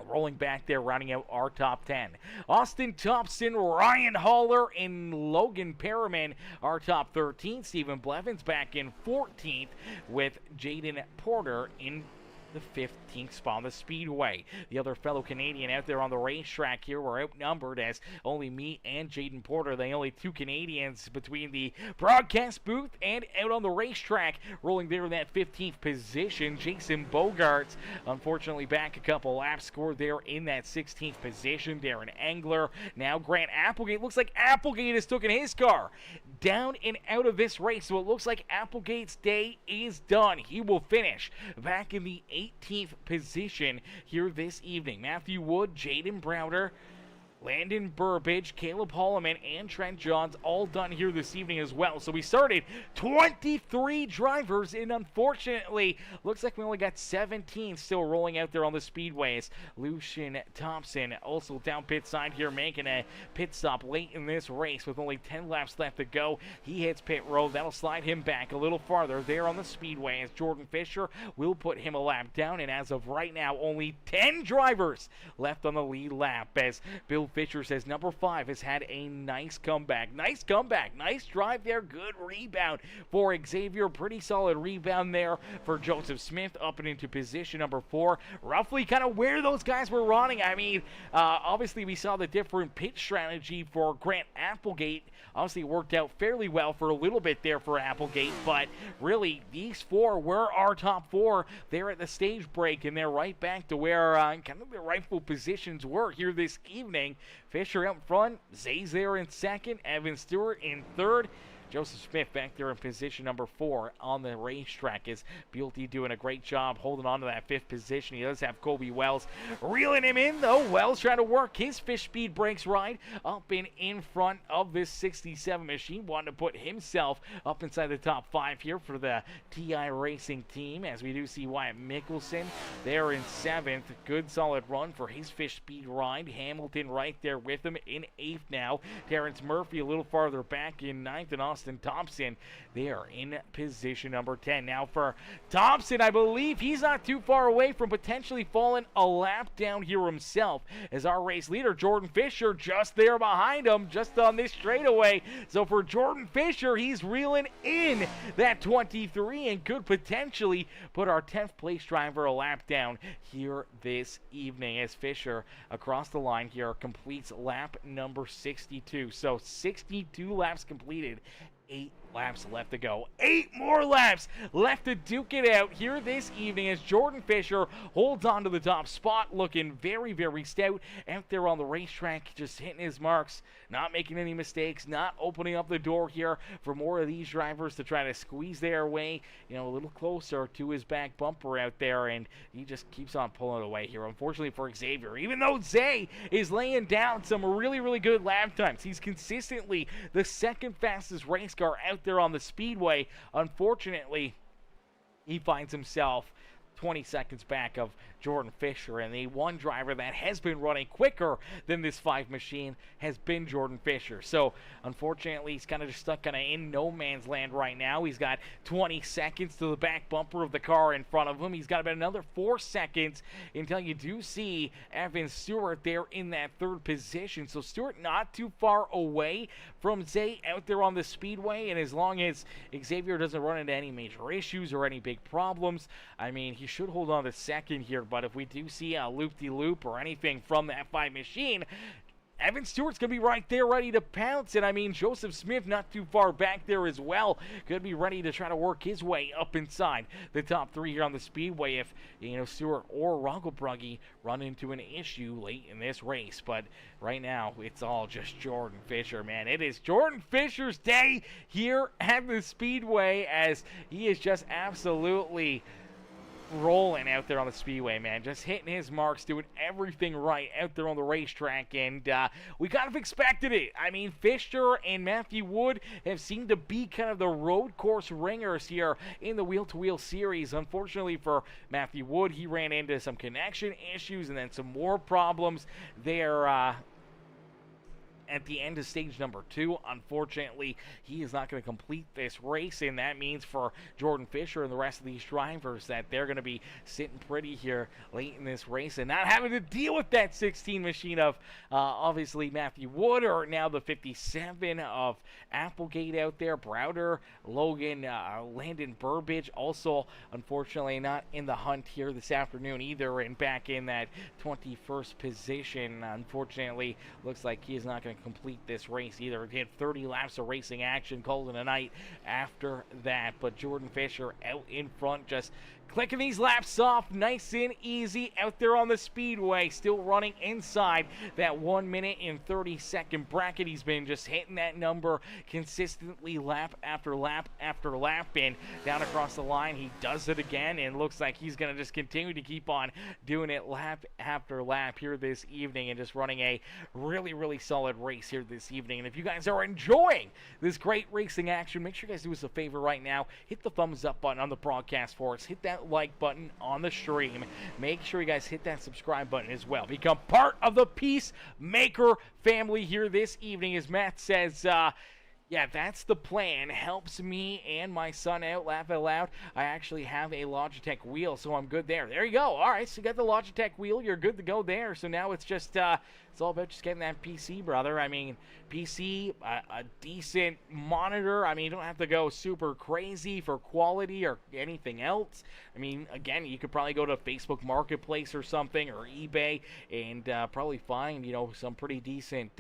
Rolling back there, rounding out our top 10. Austin Thompson, Ryan Haller, and Logan Perriman, our top 13. Stephen Blevins back in 14th with Jaden Porter in the 15th spot on the Speedway. The other fellow Canadian out there on the racetrack here were outnumbered as only me and Jaden Porter, the only two Canadians between the broadcast booth and out on the racetrack, rolling there in that 15th position. Jason Bogarts, unfortunately back a couple laps, scored there in that 16th position. Darren Engler, now Grant Applegate. Looks like Applegate has taken his car down and out of this race, so it looks like Applegate's day is done. He will finish back in the 18th position here this evening. Matthew Wood, Jaden Browder, Landon Burbage, Caleb Holloman, and Trent Johns all done here this evening as well. So we started 23 drivers, and unfortunately, looks like we only got 17 still rolling out there on the speedways. Lucian Thompson also down pit side here, making a pit stop late in this race with only 10 laps left to go. He hits pit road. That'll slide him back a little farther there on the speedway as Jordan Fisher will put him a lap down. And as of right now, only 10 drivers left on the lead lap as Bill Fisher says number 5 has had a nice comeback. Nice comeback. Nice drive there. Good rebound for Xavier. Pretty solid rebound there for Joseph Smith up and into position number 4. Roughly kind of where those guys were running. I mean, obviously we saw the different pit strategy for Grant Applegate. Obviously it worked out fairly well for a little bit there for Applegate, but really these 4 were our top 4 there at the stage break, and they're right back to where kind of their rightful positions were here this evening. Fisher out front, Zay's there in second, Evan Stewart in third. Joseph Smith back there in position number 4 on the racetrack is Buelty doing a great job holding on to that 5th position. He does have Kobe Wells reeling him in, though. Wells trying to work his fish speed brakes ride up and in front of this 67 machine, wanting to put himself up inside the top 5 here for the TI Racing team, as we do see Wyatt Mickelson there in 7th. Good solid run for his fish speed ride. Hamilton right there with him in 8th now. Terrence Murphy a little farther back in 9th, and Austin Thompson there in position number 10. Now for Thompson, I believe he's not too far away from potentially falling a lap down here himself, as our race leader Jordan Fisher just there behind him, just on this straightaway. So for Jordan Fisher, he's reeling in that 23 and could potentially put our 10th place driver a lap down here this evening, as Fisher across the line here completes lap number 62. So 62 laps completed, 8 laps left to go. 8 more laps left to duke it out here this evening as Jordan Fisher holds on to the top spot, looking very, very stout out there on the racetrack, just hitting his marks, not making any mistakes, not opening up the door here for more of these drivers to try to squeeze their way, a little closer to his back bumper out there, and he just keeps on pulling it away here. Unfortunately for Xavier, even though Zay is laying down some really, really good lap times, he's consistently the second fastest race car out there on the speedway. Unfortunately, he finds himself 20 seconds back of Jordan Fisher, and the one driver that has been running quicker than this 5 machine has been Jordan Fisher. So unfortunately, he's kind of just stuck in no man's land right now. He's got 20 seconds to the back bumper of the car in front of him. He's got about another 4 seconds until you do see Evan Stewart there in that 3rd position. So Stewart not too far away from Zay out there on the speedway, and as long as Xavier doesn't run into any major issues or any big problems, I mean, he should hold on to second here. But if we do see a loop-de-loop or anything from that 5 machine, Evan Stewart's going to be right there ready to pounce. And I mean, Joseph Smith not too far back there as well. Going to be ready to try to work his way up inside the top 3 here on the speedway if, Stewart or Roggelbrugge run into an issue late in this race. But right now, it's all just Jordan Fisher, man. It is Jordan Fisher's day here at the speedway, as he is just absolutely rolling out there on the speedway, man. Just hitting his marks, doing everything right out there on the racetrack, and we kind of expected it. I mean, Fisher and Matthew Wood have seemed to be kind of the road course ringers here in the wheel-to-wheel series. Unfortunately for Matthew Wood, he ran into some connection issues and then some more problems there at the end of stage number 2. Unfortunately, he is not going to complete this race, and that means for Jordan Fisher and the rest of these drivers that they're going to be sitting pretty here late in this race and not having to deal with that 16 machine of obviously Matthew Wood, or now the 57 of Applegate out there, Browder, Logan, Landon Burbage, also unfortunately not in the hunt here this afternoon either, and back in that 21st position. Unfortunately, looks like he is not going to complete this race either. He had 30 laps of racing action, called it a night after that, but Jordan Fisher out in front, just clicking these laps off nice and easy out there on the speedway, still running inside that 1 minute and 30-second bracket. He's been just hitting that number consistently lap after lap after lap, and down across the line he does it again, and looks like he's going to just continue to keep on doing it lap after lap here this evening, and just running a really solid race here this evening. And if you guys are enjoying this great racing action, make sure you guys do us a favor right now, hit the thumbs up button on the broadcast for us, hit that like button on the stream, make sure you guys hit that subscribe button as well, become part of the Peacemaker family here this evening. As Matt says, yeah, that's the plan. Helps me and my son out, laugh out loud. I actually have a Logitech wheel, so I'm good there. There you go. All right, so you got the Logitech wheel. You're good to go there. So now it's just, it's all about just getting that PC, brother. I mean, PC, a decent monitor. I mean, you don't have to go super crazy for quality or anything else. I mean, again, you could probably go to Facebook Marketplace or something, or eBay, and probably find, you know, some pretty decent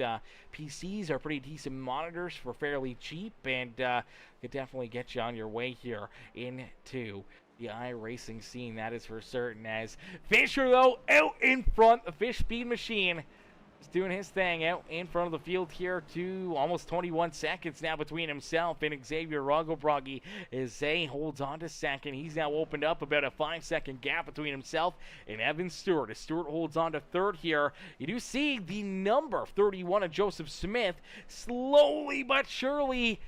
PCs or pretty decent monitors for fairly cheap, and could definitely get you on your way here into the iRacing scene, that is for certain. As Fisher, though, out in front, the Fish Speed Machine is doing his thing out in front of the field here, to almost 21 seconds now between himself and Xavier Rogobragi, as Zay holds on to second. He's now opened up about a 5-second gap between himself and Evan Stewart, as Stewart holds on to third here. You do see the number 31 of Joseph Smith slowly but surely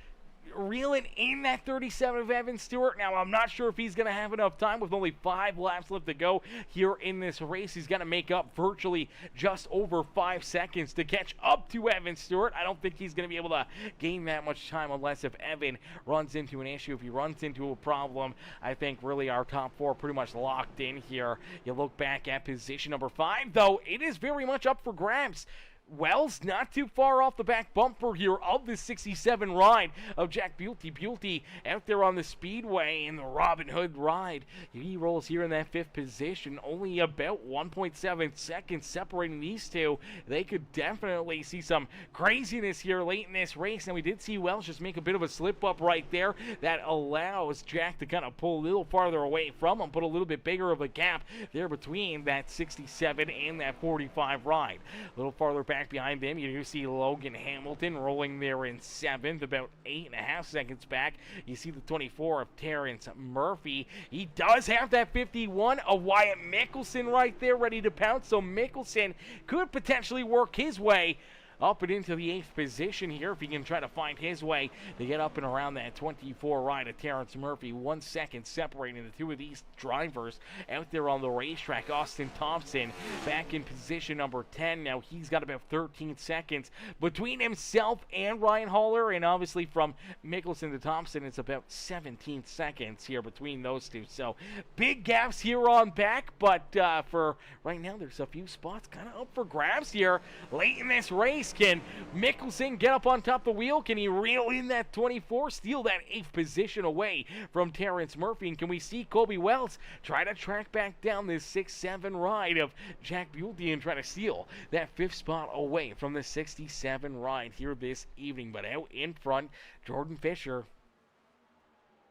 reeling in that 37 of Evan Stewart. Now, I'm not sure if he's going to have enough time with only 5 laps left to go here in this race. He's going to make up virtually just over 5 seconds to catch up to Evan Stewart. I don't think he's going to be able to gain that much time unless if Evan runs into an issue. If he runs into a problem, I think really our top 4 pretty much locked in here. You look back at position number 5, though, it is very much up for grabs. Wells not too far off the back bumper here of the 67 ride of Jack Bulty. Bulty out there on the speedway in the Robin Hood ride. He rolls here in that 5th position, only about 1.7 seconds separating these two. They could definitely see some craziness here late in this race, and we did see Wells just make a bit of a slip up right there that allows Jack to kind of pull a little farther away from him, put a little bit bigger of a gap there between that 67 and that 45 ride. A little farther back behind them, you do see Logan Hamilton rolling there in 7th, about 8.5 seconds back. You see the 24 of Terrence Murphy. He does have that 51 of Wyatt Mickelson right there ready to pounce, so Mickelson could potentially work his way up and into the 8th position here if he can try to find his way to get up and around that 24 ride of Terrence Murphy. 1 second separating the two of these drivers out there on the racetrack. Austin Thompson back in position number 10. Now he's got about 13 seconds between himself and Ryan Haller, and obviously from Mickelson to Thompson it's about 17 seconds here between those two. So big gaps here on back, but for right now there's a few spots kind of up for grabs here late in this race. Can Mickelson get up on top of the wheel? Can he reel in that 24, steal that 8th position away from Terrence Murphy? And can we see Kobe Wells try to track back down this 6-7 ride of Jack Bulty and try to steal that 5th spot away from the 67 ride here this evening? But out in front, Jordan Fisher.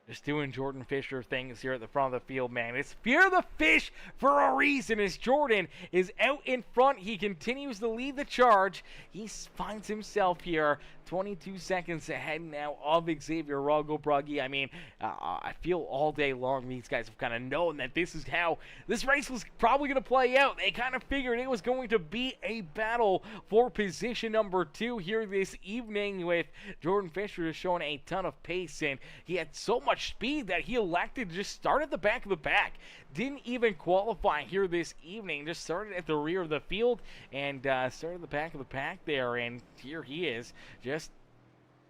Just doing Jordan Fisher things here at the front of the field, man. It's Fear the Fish for a reason, as Jordan is out in front. He continues to lead the charge. He finds himself here 22 seconds ahead now of Xavier Brugge. I mean, I feel all day long these guys have kind of known that this is how this race was probably going to play out. They kind of figured it was going to be a battle for position number 2 here this evening, with Jordan Fisher just showing a ton of pace, and he had so much speed that he elected to just start at the back of the pack. Didn't even qualify here this evening, just started at the rear of the field and started at the back of the pack there, and here he is, just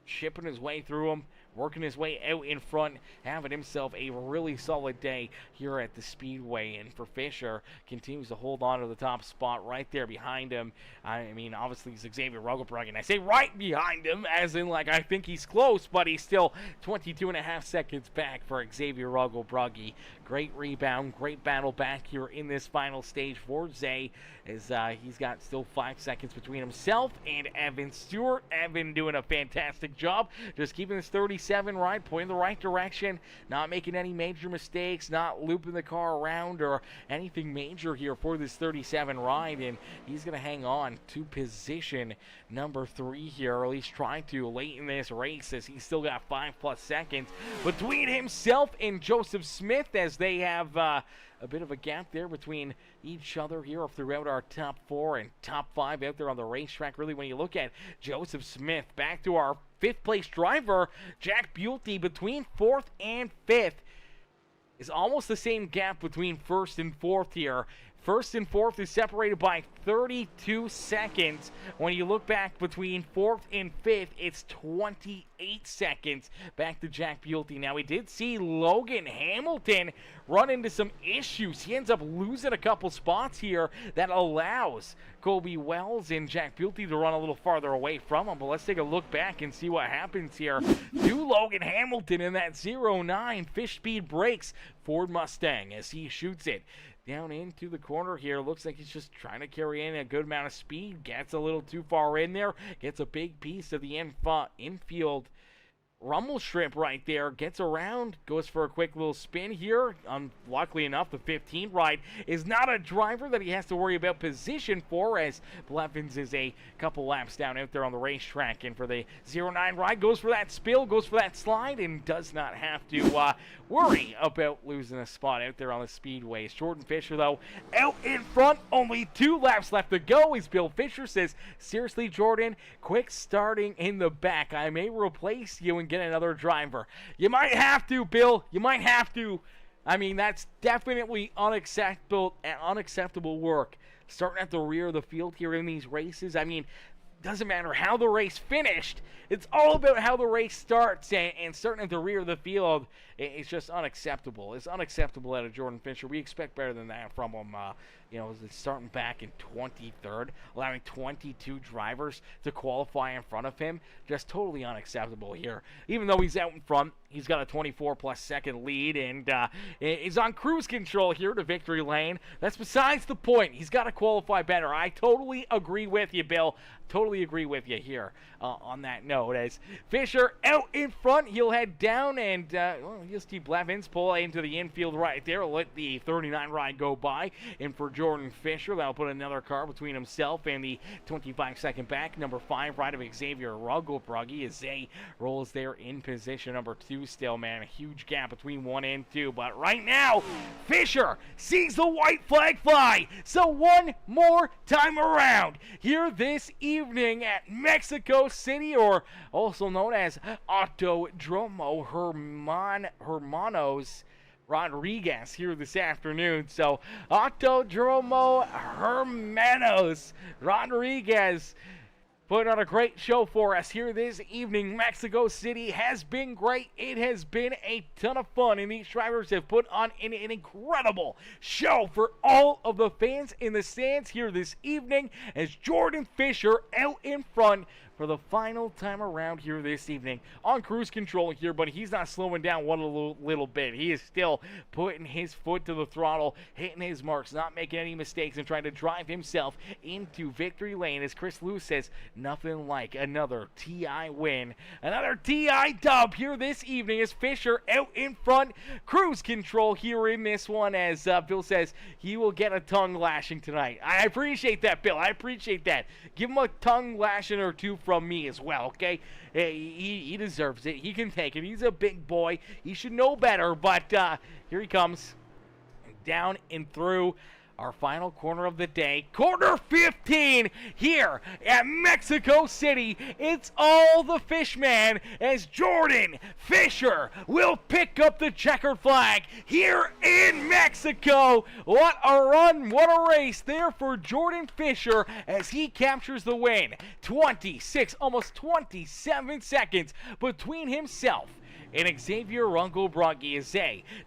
chipping his way through them, working his way out in front, having himself a really solid day here at the Speedway. And for Fisher, continues to hold on to the top spot right there behind him. I mean, obviously it's Xavier Brugge, and I say right behind him, as in like I think he's close, but he's still 22.5 seconds back for Xavier Brugge. Great rebound, great battle back here in this final stage for Zay, as he's got still 5 seconds between himself and Evan Stewart. Evan doing a fantastic job, just keeping his 37 right, pointing the right direction, not making any major mistakes, not looping the car around or anything major here for this 37 ride, and he's going to hang on to position number 3 here, or at least try to late in this race, as he's still got 5+ seconds between himself and Joseph Smith, as they have a bit of a gap there between each other here throughout our top 4 and top 5 out there on the racetrack. Really, when you look at Joseph Smith, back to our 5th place driver, Jack Bulte, between 4th and 5th is almost the same gap between 1st and 4th here. 1st and 4th is separated by 32 seconds. When you look back between 4th and 5th, it's 28 seconds back to Jack Bulte. Now, we did see Logan Hamilton run into some issues. He ends up losing a couple spots here that allows Kobe Wells and Jack Bulte to run a little farther away from him. But let's take a look back and see what happens here to Logan Hamilton in that 09 Fish Speed Brakes Ford Mustang, as he shoots it down into the corner here. Looks like he's just trying to carry in a good amount of speed. Gets a little too far in there. Gets a big piece of the infield rumble strip right there. Gets around. Goes for a quick little spin here. Luckily enough, the 15 ride is not a driver that he has to worry about position for, as Blevins is a couple laps down out there on the racetrack. And for the 09 ride, goes for that spill, goes for that slide, and does not have to worry about losing a spot out there on the speedways. Jordan Fisher, though, out in front. Only 2 laps left to go, as Bill Fisher says, seriously, Jordan, quick starting in the back. I may replace you and get another driver. You might have to, Bill. You might have to. I mean, that's definitely unacceptable work. Starting at the rear of the field here in these races. I mean, doesn't matter how the race finished. It's all about how the race starts, and starting at the rear of the field, it's just unacceptable. It's unacceptable out of Jordan Fisher. We expect better than that from him. Starting back in 23rd, allowing 22 drivers to qualify in front of him. Just totally unacceptable here. Even though he's out in front, he's got a 24+ second lead, and is on cruise control here to victory lane. That's besides the point. He's got to qualify better. I totally agree with you, Bill. Totally agree with you here on that note. As Fisher out in front, he'll head down, and you'll see Blevins pull into the infield right there. Let the 39 ride go by, and for Jordan Fisher, that'll put another car between himself and the 25-second back number 5 ride of Xavier Brugge, as Zay rolls there in position number 2 still, man. A huge gap between 1 and 2, but right now, Fisher sees the white flag fly. So one more time around here this evening at Mexico City, or also known as Autodromo Hermanos Rodriguez here this afternoon. So Autodromo Hermanos Rodriguez putting on a great show for us here this evening. Mexico City has been great. It has been a ton of fun, and these drivers have put on an incredible show for all of the fans in the stands here this evening, as Jordan Fisher out in front for the final time around here this evening on cruise control here, but he's not slowing down one little bit. He is still putting his foot to the throttle, hitting his marks, not making any mistakes, and trying to drive himself into victory lane. As Chris Lewis says, nothing like another TI win. Another TI dub here this evening, as Fisher out in front. Cruise control here in this one, as Bill says he will get a tongue lashing tonight. I appreciate that, Bill. I appreciate that. Give him a tongue lashing or two from me as well, okay? He deserves it. He can take it. He's a big boy. He should know better, but here he comes. Down and through our final corner of the day. Corner 15 here at Mexico City. It's all the Fishman as Jordan Fisher will pick up the checkered flag here in Mexico. What a run, what a race there for Jordan Fisher as he captures the win. 26, almost 27 seconds between himself and Xavier Rungo is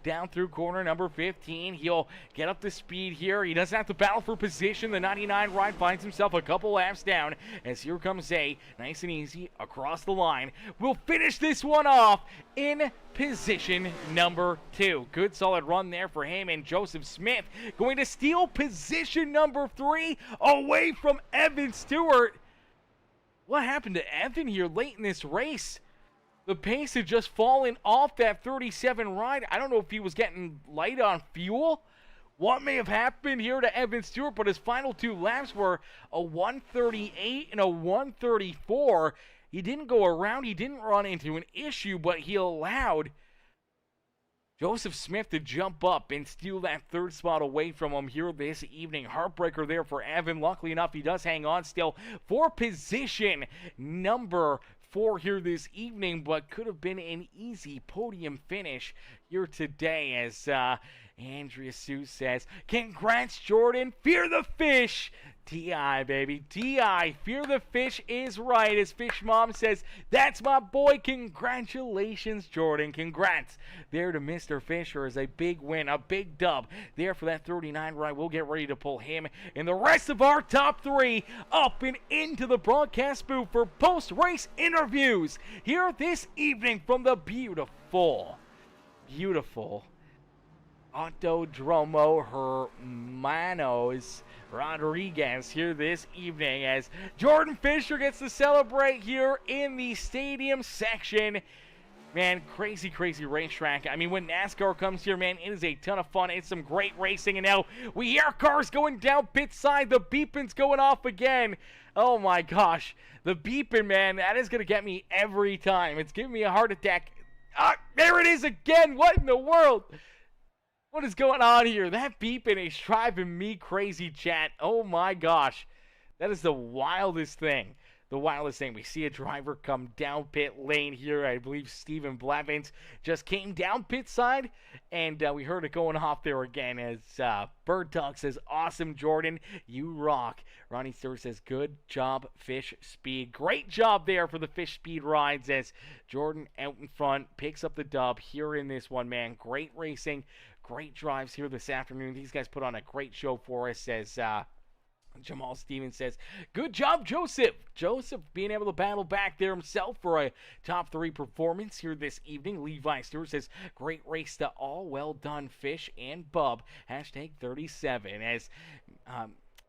down through corner number 15. He'll get up to speed here. He doesn't have to battle for position. The 99 ride finds himself a couple laps down as here comes Zay, nice and easy across the line. We'll finish this one off in position number 2. Good solid run there for him, and Joseph Smith going to steal position number 3 away from Evan Stewart. What happened to Evan here late in this race? The pace had just fallen off that 37 ride. I don't know if he was getting light on fuel. What may have happened here to Evan Stewart, but his final 2 laps were a 138 and a 134. He didn't go around. He didn't run into an issue, but he allowed Joseph Smith to jump up and steal that 3rd spot away from him here this evening. Heartbreaker there for Evan. Luckily enough, he does hang on still for position number 4 here this evening, but could have been an easy podium finish here today as Andrea Sue says, congrats, Jordan. Fear the fish. T.I., baby. T.I. Fear the fish is right. As Fish Mom says, that's my boy. Congratulations, Jordan. Congrats there to Mr. Fisher as a big win, a big dub there for that 39 ride. We'll get ready to pull him and the rest of our top 3 up and into the broadcast booth for post-race interviews here this evening from the beautiful Autodromo Hermanos Rodriguez here this evening as Jordan Fisher gets to celebrate here in the stadium section. Man, crazy racetrack. I mean, when NASCAR comes here, man, it is a ton of fun. It's some great racing, and now we hear cars going down pit side. The beeping's going off again. Oh my gosh, the beeping, man, that is gonna get me every time. It's giving me a heart attack. There it is again. What in the world? What is going on here? That beeping is driving me crazy, chat. Oh my gosh. That is the wildest thing. The wildest thing. We see a driver come down pit lane here. I believe Stephen Blevins just came down pit side, and we heard it going off there again as Bird Dog says, awesome, Jordan. You rock. Ronnie Stewart says, good job, Fish Speed. Great job there for the Fish Speed rides as Jordan out in front picks up the dub here in this one, man. Great racing. Great drives here this afternoon. These guys put on a great show for us as Jamal Stevens says, good job, Joseph. Joseph being able to battle back there himself for a top 3 performance here this evening. Levi Stewart says, great race to all. Well done, Fish and Bub. Hashtag 37 as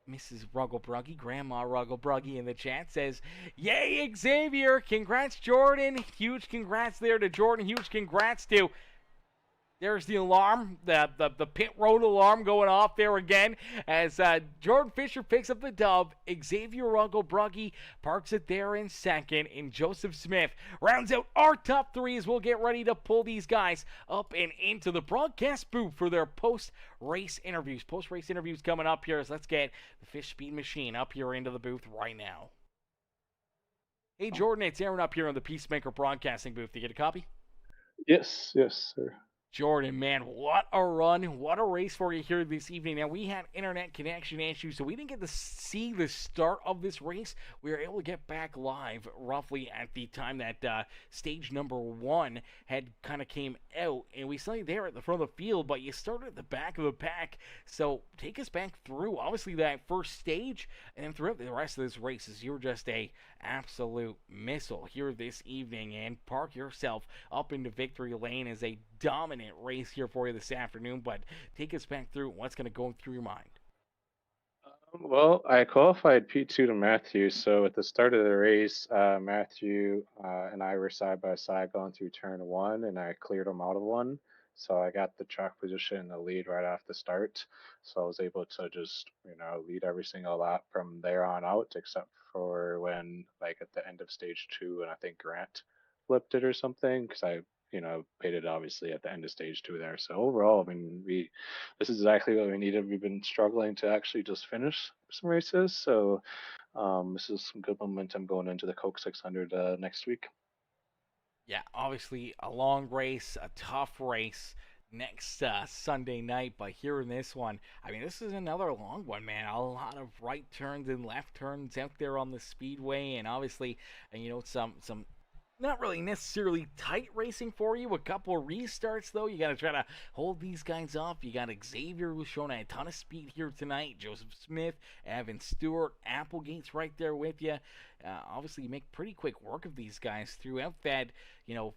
Mrs. Rugglebruggy, Grandma Rugglebruggy in the chat says, yay, Xavier. Congrats, Jordan. Huge congrats there to Jordan. Huge congrats to... There's the alarm, the pit road alarm going off there again as Jordan Fisher picks up the dub. Xavier Rugglebruggy parks it there in second, and Joseph Smith rounds out our top 3 as we'll get ready to pull these guys up and into the broadcast booth for their post-race interviews. Post-race interviews coming up here, so let's get the Fish Speed Machine up here into the booth right now. Hey, Jordan, it's Aaron up here on the Peacemaker Broadcasting booth. Did you get a copy? Yes, sir. Jordan, man, what a run, what a race for you here this evening. Now, we had internet connection issues, so we didn't get to see the start of this race. We were able to get back live roughly at the time that stage number 1 had kind of came out, and we saw you there at the front of the field, but you started at the back of the pack, so take us back through, obviously, that first stage, and then throughout the rest of this race, as you're just a absolute missile here this evening, and park yourself up into victory lane as a dominant race here for you this afternoon. But take us back through what's going to go through your mind. Well, I qualified P2 to Matthew, so at the start of the race, Matthew and I were side by side going through turn 1, and I cleared him out of one. So I got the track position in the lead right off the start. So I was able to just, lead every single lap from there on out, except for when, like, at the end of stage two, and I think Grant flipped it or something, because I, pitted obviously at the end of stage two there. So overall, I mean, this is exactly what we needed. We've been struggling to actually just finish some races. So this is some good momentum going into the Coke 600 next week. Yeah, obviously a long race, a tough race next Sunday night, but here in this one, I mean, this is another long one, man. A lot of right turns and left turns out there on the speedway, and obviously, some not really necessarily tight racing for you. A couple of restarts, though. You got to try to hold these guys off. You got Xavier, who's shown a ton of speed here tonight. Joseph Smith, Evan Stewart, Applegate's right there with you. Obviously, you make pretty quick work of these guys throughout that, you know,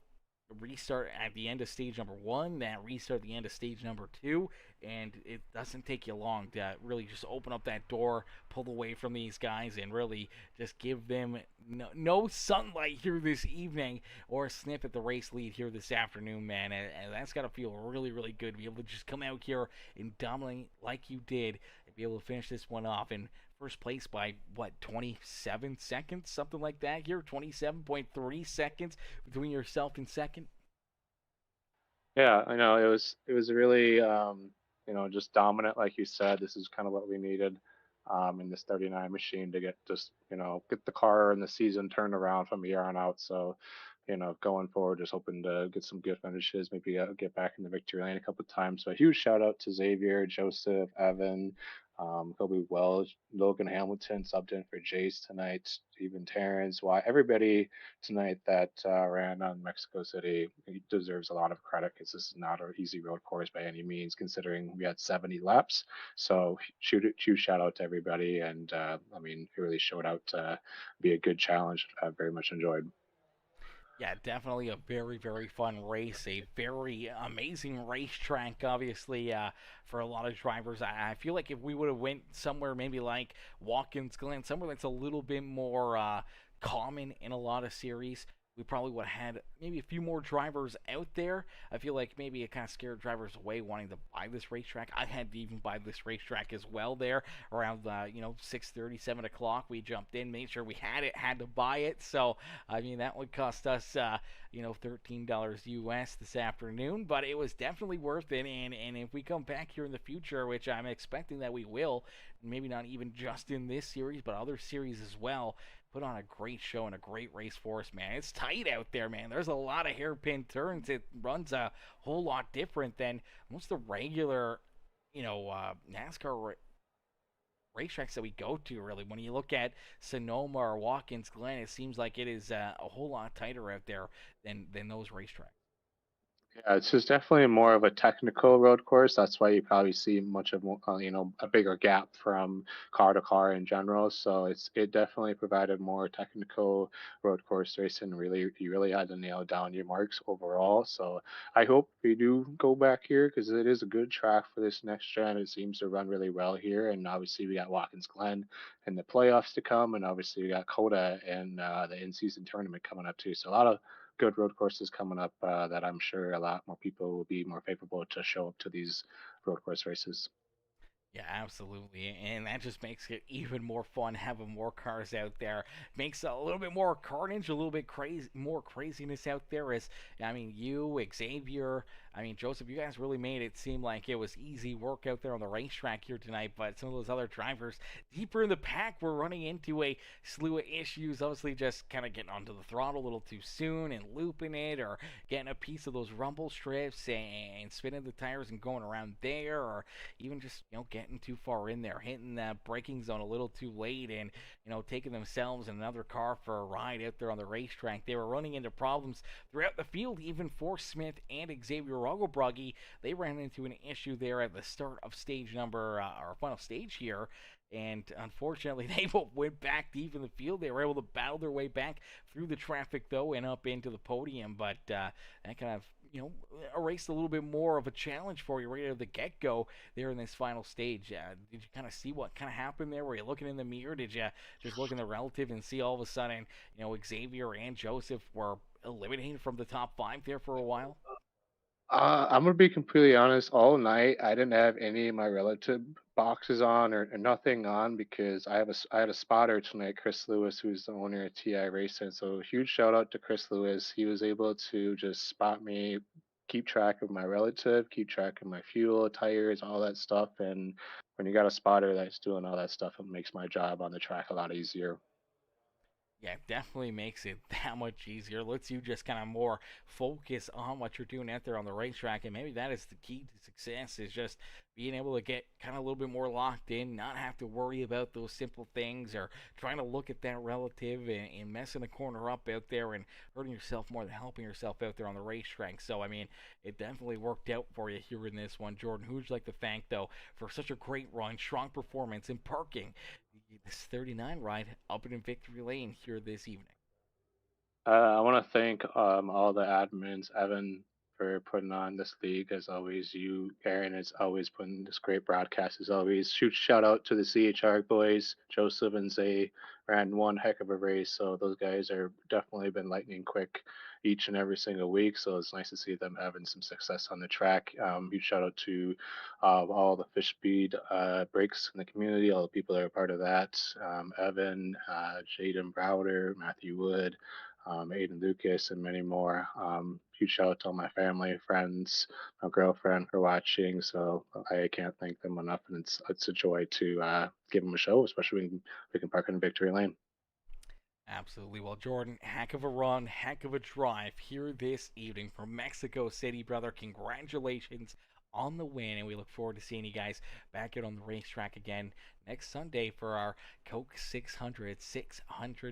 restart at the end of stage number one, that restart at the end of stage number two, and it doesn't take you long to really just open up that door, pull away from these guys, and really just give them no sunlight here this evening or a sniff at the race lead here this afternoon, man. And that's got to feel really, really good to be able to just come out here and dominate like you did and be able to finish this one off in first place by what, 27 seconds, something like that here, 27.3 seconds between yourself and second. Yeah, I know it was really just dominant, like you said. This is kind of what we needed in this 39 machine to get the car and the season turned around from here on out. So, going forward, just hoping to get some good finishes, maybe get back in the victory lane a couple of times. So a huge shout out to Xavier, Joseph, Evan, Kobe Wells, Logan Hamilton subbed in for Jace tonight, even Terrence, why everybody tonight that ran on Mexico City deserves a lot of credit, because this is not an easy road course by any means, considering we had 70 laps. So huge shout out to everybody, and I mean, it really showed out to be a good challenge. I very much enjoyed. Yeah, definitely a very, very fun race. A very amazing racetrack, obviously, for a lot of drivers. I feel like if we would have went somewhere maybe like Watkins Glen, somewhere that's a little bit more common in a lot of series, we probably would have had maybe a few more drivers out there. I feel like maybe it kind of scared drivers away wanting to buy this racetrack. I had to even buy this racetrack as well there around 6:30, 7 o'clock. We jumped in, made sure we had it, had to buy it. So I mean, that would cost us, $13 US this afternoon, but it was definitely worth it. And if we come back here in the future, which I'm expecting that we will, maybe not even just in this series, but other series as well, put on a great show and a great race for us, man. It's tight out there, man. There's a lot of hairpin turns. It runs a whole lot different than most of the regular, NASCAR racetracks that we go to, really. When you look at Sonoma or Watkins Glen, it seems like it is a whole lot tighter out there than those racetracks. Yeah, it's just definitely more of a technical road course. That's why you probably see much of a bigger gap from car to car in general. So it definitely provided more technical road course racing. Really, you really had to nail down your marks overall. So I hope we do go back here, because it is a good track for this next gen. It seems to run really well here, and obviously we got Watkins Glen and the playoffs to come, and obviously we got Coda and the in-season tournament coming up too. So a lot of good road courses coming up that I'm sure a lot more people will be more favorable to show up to these road course races. Yeah, absolutely. And that just makes it even more fun having more cars out there. Makes a little bit more carnage, a little bit crazy, more craziness out there. I mean, you, Xavier, I mean, Joseph, you guys really made it seem like it was easy work out there on the racetrack here tonight. But some of those other drivers deeper in the pack were running into a slew of issues. Obviously, just kind of getting onto the throttle a little too soon and looping it, or getting a piece of those rumble strips and spinning the tires and going around there, or even just getting too far in there, hitting that braking zone a little too late, and taking themselves and another car for a ride out there on the racetrack. They were running into problems throughout the field, even for Smith and Xavier Rogobruggy. They ran into an issue there at the start of stage number, our final stage here, and unfortunately they both went back deep in the field. They were able to battle their way back through the traffic though and up into the podium, but that kind of erased a little bit more of a challenge for you right out of the get-go there in this final stage. Did you kind of see what kind of happened there? Were you looking in the mirror? Did you just look in the relative and see all of a sudden, Xavier and Joseph were eliminated from the top five there for a while? I'm gonna be completely honest. All night, I didn't have any of my relative boxes on or nothing on because I had a spotter tonight, Chris Lewis, who's the owner of TI Racing. So huge shout out to Chris Lewis. He was able to just spot me, keep track of my relative, keep track of my fuel, tires, all that stuff. And when you got a spotter that's doing all that stuff, it makes my job on the track a lot easier. Yeah, it definitely makes it that much easier. Lets you just kind of more focus on what you're doing out there on the racetrack, and maybe that is the key to success is just being able to get kind of a little bit more locked in, not have to worry about those simple things or trying to look at that relative and messing the corner up out there and hurting yourself more than helping yourself out there on the racetrack. So, I mean, it definitely worked out for you here in this one. Jordan, who would you like to thank, though, for such a great run, strong performance, and parking this 39 ride up in Victory Lane here this evening? I want to thank all the admins, Evan, for putting on this league as always. You, Aaron, is always putting this great broadcast as always. Shout out to the CHR boys, Joseph and Zay ran one heck of a race. So those guys are definitely been lightning quick each and every single week. So it's nice to see them having some success on the track. Huge shout out to all the fish speed breaks in the community, all the people that are part of that. Evan, Jaden Browder, Matthew Wood, Aiden Lucas, and many more. Huge shout out to all my family, friends, my girlfriend for watching. So I can't thank them enough, and it's a joy to give them a show, especially when we can park in Victory Lane. Absolutely. Well, Jordan, heck of a run, heck of a drive here this evening from Mexico City, brother. Congratulations on the win, and we look forward to seeing you guys back out on the racetrack again next Sunday for our Coke 600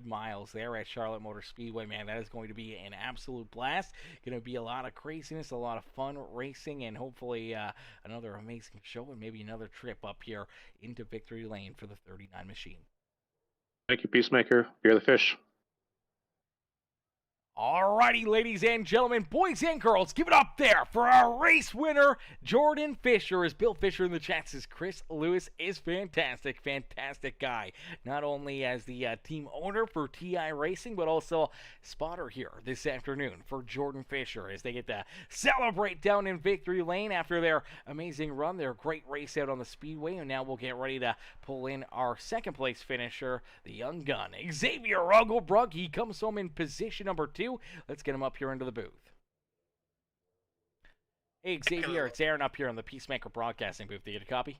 miles there at Charlotte Motor Speedway. Man, that is going to be an absolute blast. Going to be a lot of craziness, a lot of fun racing, and hopefully another amazing show and maybe another trip up here into Victory Lane for the 39 machine. Thank you, Peacemaker. Fear the fish. Alrighty, ladies and gentlemen, boys and girls, give it up there for our race winner, Jordan Fisher. As Bill Fisher in the chat says, Chris Lewis is fantastic, fantastic guy. Not only as the team owner for TI Racing, but also spotter here this afternoon for Jordan Fisher as they get to celebrate down in Victory Lane after their amazing run, their great race out on the speedway. And now we'll get ready to pull in our second place finisher, the young gun, Xavier Rugglebrug. He comes home in position number 2. Let's get him up here into the booth. Hey, Xavier, it's Aaron up here on the Peacemaker Broadcasting booth. Did you get a copy?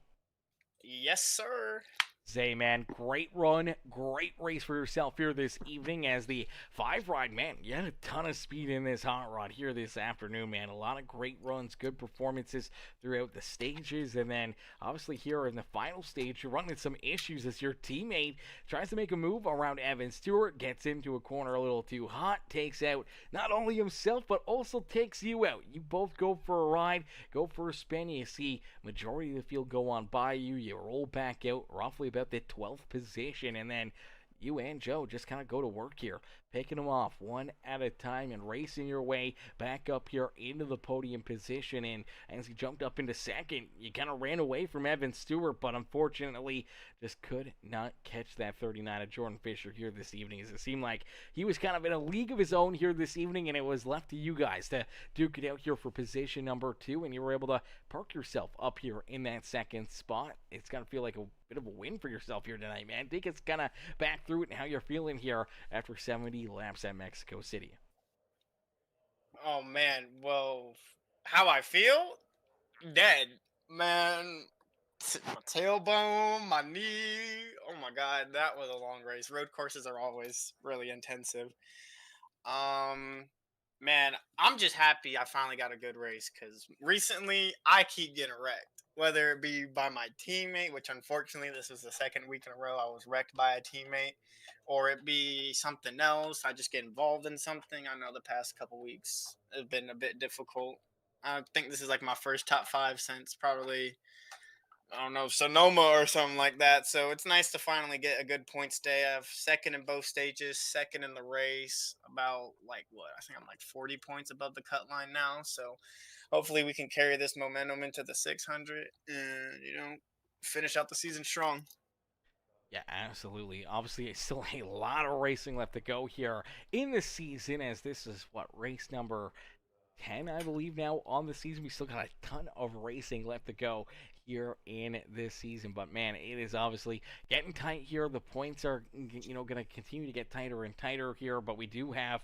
Yes, sir. Zay, man, great run, great race for yourself here this evening as the 5-ride, man. You had a ton of speed in this hot rod here this afternoon, man. A lot of great runs, good performances throughout the stages, and then obviously here in the final stage, you're running some issues as your teammate tries to make a move around Evan Stewart, gets into a corner a little too hot, takes out not only himself, but also takes you out. You both go for a ride, go for a spin, you see majority of the field go on by you, you roll back out roughly about the 12th position, and then you and Joe just kind of go to work here, picking them off one at a time and racing your way back up here into the podium position. And as you jumped up into second, you kind of ran away from Evan Stewart, but unfortunately just could not catch that 39 of Jordan Fisher here this evening, as it seemed like he was kind of in a league of his own here this evening, and it was left to you guys to duke it out here for position number 2, and you were able to park yourself up here in that second spot. It's going to feel like a bit of a win for yourself here tonight, man. Take us kind of back through it and how you're feeling here after 70 laps at Mexico City. Oh man, well, how I feel? Dead, man. My tailbone, my knee. Oh my god, that was a long race. Road courses are always really intensive. Um, Man, I'm just happy I finally got a good race because recently I keep getting wrecked. Whether it be by my teammate, which unfortunately this is the second week in a row I was wrecked by a teammate, or it be something else. I just get involved in something. I know the past couple weeks have been a bit difficult. I think this is like my first top 5 since probably, I don't know, Sonoma or something like that. So it's nice to finally get a good points day. I have second in both stages, second in the race. About like what? I think I'm like 40 points above the cut line now. So hopefully we can carry this momentum into the 600 and finish out the season strong. Yeah, absolutely. Obviously, it's still a lot of racing left to go here in the season, as this is what, race number 10, I believe, now on the season. We still got a ton of racing left to go here in this season. But man, it is obviously getting tight here. The points are, going to continue to get tighter and tighter here. But we do have,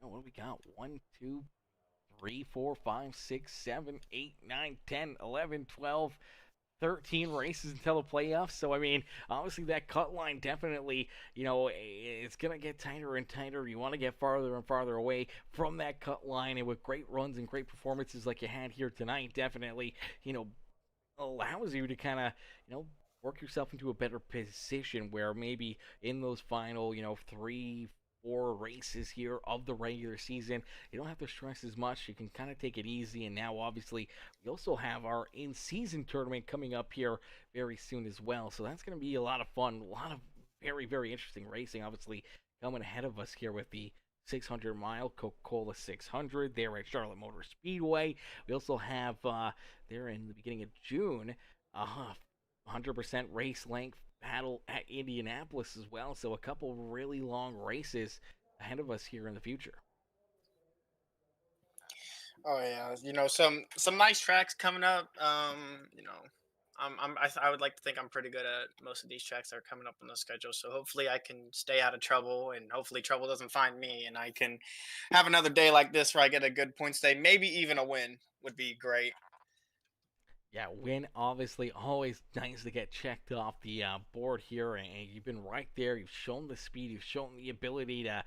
what do we got? 1, 2, 3, 4, 5, 6, 7, 8, 9, 10, 11, 12. 13 races until the playoffs. So, I mean, obviously that cut line definitely, it's going to get tighter and tighter. You want to get farther and farther away from that cut line. And with great runs and great performances like you had here tonight, definitely, allows you to kind of, work yourself into a better position where maybe in those final, 3, 4 races here of the regular season, you don't have to stress as much. You can kind of take it easy. And now, obviously, we also have our in-season tournament coming up here very soon as well. So that's going to be a lot of fun, a lot of very, very interesting racing, obviously, coming ahead of us here with the 600-mile Coca-Cola 600 there at Charlotte Motor Speedway. We also have there in the beginning of June, 100% race length battle at Indianapolis as well. So a couple really long races ahead of us here in the future. Oh yeah, some nice tracks coming up. I would like to think I'm pretty good at most of these tracks that are coming up on the schedule. So hopefully I can stay out of trouble, and hopefully trouble doesn't find me, and I can have another day like this where I get a good points day, maybe even a win would be great. Yeah, win obviously always nice to get checked off the board here, and you've been right there. You've shown the speed, you've shown the ability to,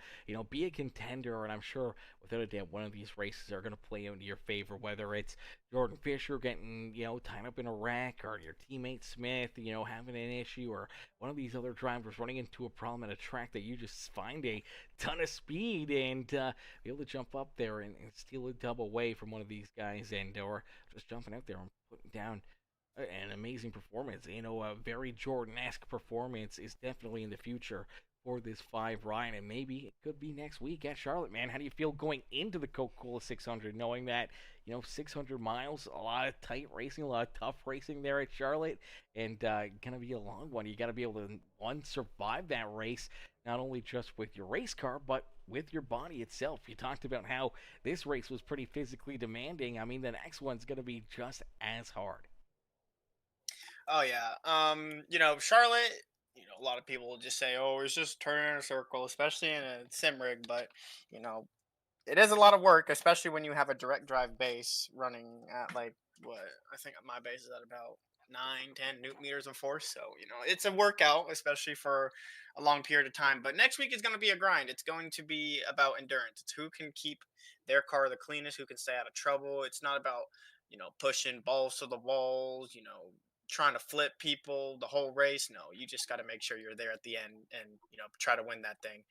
be a contender, and I'm sure without a doubt one of these races are going to play into your favor. Whether it's Jordan Fisher getting, tied up in a wreck, or your teammate Smith, having an issue, or one of these other drivers running into a problem at a track that you just find a ton of speed and be able to jump up there and steal a dub away from one of these guys, and or just jumping out there and putting down an amazing performance. A very Jordan-esque performance is definitely in the future for this 5 ride, and maybe it could be next week at Charlotte, man. How do you feel going into the Coca-Cola 600, knowing that, 600 miles, a lot of tight racing, a lot of tough racing there at Charlotte, and going to be a long one. You got to be able to, one, survive that race, not only just with your race car, but with your body itself. You talked about how this race was pretty physically demanding. I mean, the next one's going to be just as hard. Oh yeah. Charlotte, a lot of people will just say, "Oh, it's just turning in a circle," especially in a sim rig, but you know, it is a lot of work, especially when you have a direct drive base running at like what I think my base is at about 9, 10 Newton meters of force. So it's a workout, especially for a long period of time. But next week is going to be a grind. It's going to be about endurance. It's who can keep their car the cleanest, who can stay out of trouble. It's not about pushing balls to the walls. Trying to flip people the whole race. No, you just got to make sure you're there at the end and try to win that thing.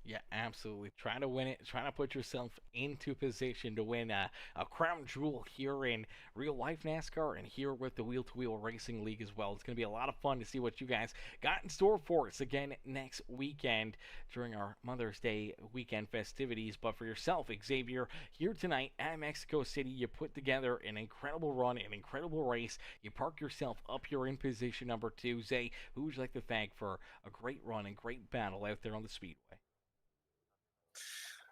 Yeah, absolutely. Trying to win it, trying to put yourself into position to win a crown jewel here in real life NASCAR and here with the Wheel to Wheel Racing League as well. It's going to be a lot of fun to see what you guys got in store for us again next weekend during our Mother's Day weekend festivities. But for yourself, Xavier, here tonight at Mexico City, you put together an incredible run, an incredible race. You park yourself up here in position number 2. Zay, who would you like to thank for a great run and great battle out there on the Speedway?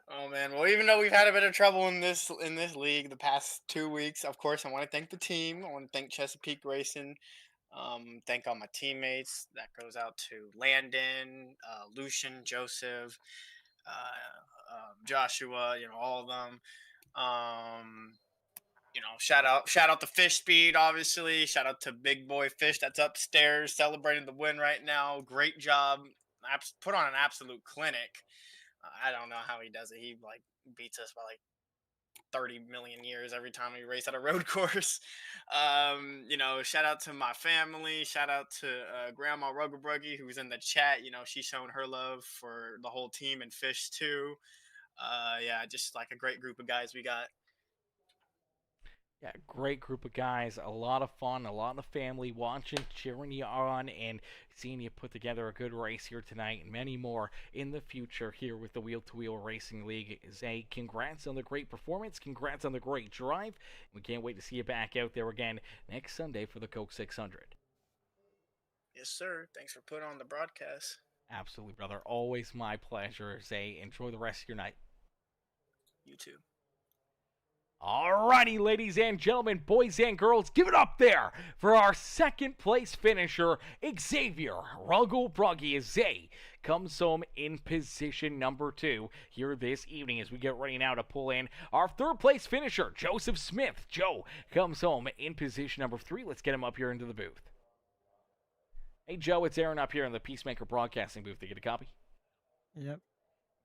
Oh man, well even though we've had a bit of trouble in this league the past 2 weeks, of course I want to thank the team. I want to thank Chesapeake Racing. Thank all my teammates. That goes out to Landon, Lucian, Joseph, Joshua. All of them. Shout out to Fish Speed, obviously. Shout out to Big Boy Fish that's upstairs celebrating the win right now. Great job. Put on an absolute clinic. I don't know how he does it. He like beats us by like 30 million years every time we race at a road course. Shout out to my family. Shout out to Grandma Ruggabruggy who's in the chat. She's showing her love for the whole team and Fish too. Yeah, just like a great group of guys we got. Yeah, great group of guys. A lot of fun, a lot of family watching, cheering you on, and seeing you put together a good race here tonight, and many more in the future here with the Wheel to Wheel Racing League. Zay, congrats on the great performance. Congrats on the great drive. We can't wait to see you back out there again next Sunday for the Coke 600. Yes, sir. Thanks for putting on the broadcast. Absolutely, brother. Always my pleasure, Zay. Enjoy the rest of your night. You too. Alrighty, ladies and gentlemen, boys and girls, give it up there for our second place finisher, Xavier Ruggle Bruggy, as Zay comes home in position number 2 here this evening as we get ready now to pull in our third place finisher, Joseph Smith. Joe comes home in position number 3. Let's get him up here into the booth. Hey, Joe, it's Aaron up here in the Peacemaker Broadcasting booth. To get a copy? Yep.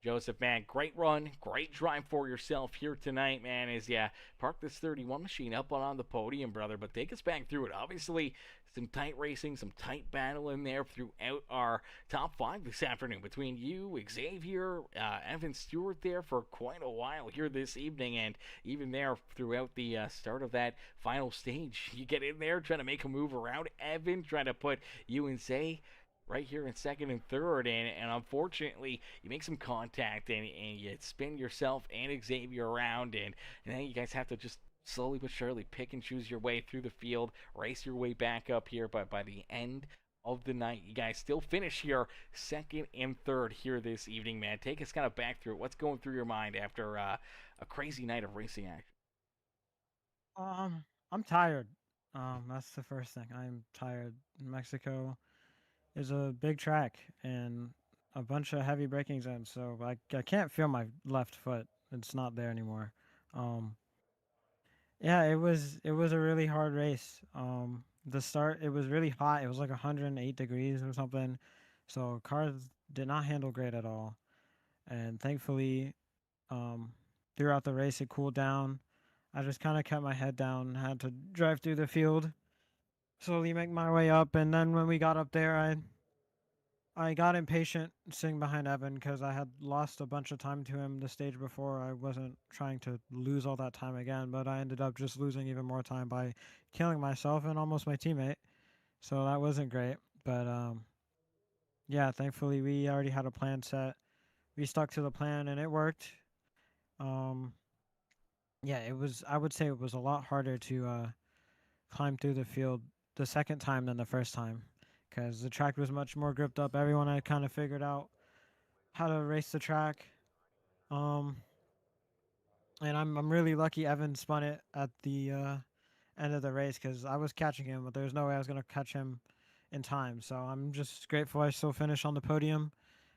Joseph, man, great run, great drive for yourself here tonight, man, as you park this 31 machine up on the podium, brother, but take us back through it. Obviously, some tight racing, some tight battle in there throughout our top 5 this afternoon between you, Xavier, Evan Stewart there for quite a while here this evening, and even there throughout the start of that final stage. You get in there trying to make a move around Evan, trying to put you and Zay right here in second and third, and unfortunately you make some contact and you spin yourself and Xavier around, and then you guys have to just slowly but surely pick and choose your way through the field, race your way back up here, but by the end of the night you guys still finish here second and third here this evening, man. Take us kind of back through it. What's going through your mind after a crazy night of racing action? I'm tired. That's the first thing. I'm tired. Mexico is a big track and a bunch of heavy braking zones, so I can't feel my left foot. It's not there anymore. Um, yeah, it was a really hard race. The start, it was really hot. It was like 108 degrees or something, so cars did not handle great at all. And thankfully, um, throughout the race, it cooled down. I just kind of kept my head down, had to drive through the field, slowly make my way up, and then when we got up there, I got impatient sitting behind Evan because I had lost a bunch of time to him the stage before. I wasn't trying to lose all that time again, but I ended up just losing even more time by killing myself and almost my teammate. So that wasn't great. But yeah, thankfully we already had a plan set. We stuck to the plan and it worked. Um, yeah, it was. I would say it was a lot harder to climb through the field the second time than the first time because the track was much more gripped up. Everyone had kind of figured out how to race the track. Um, and I'm really lucky Evan spun it at the end of the race because I was catching him, but there was no way I was gonna catch him in time. So I'm just grateful I still finished on the podium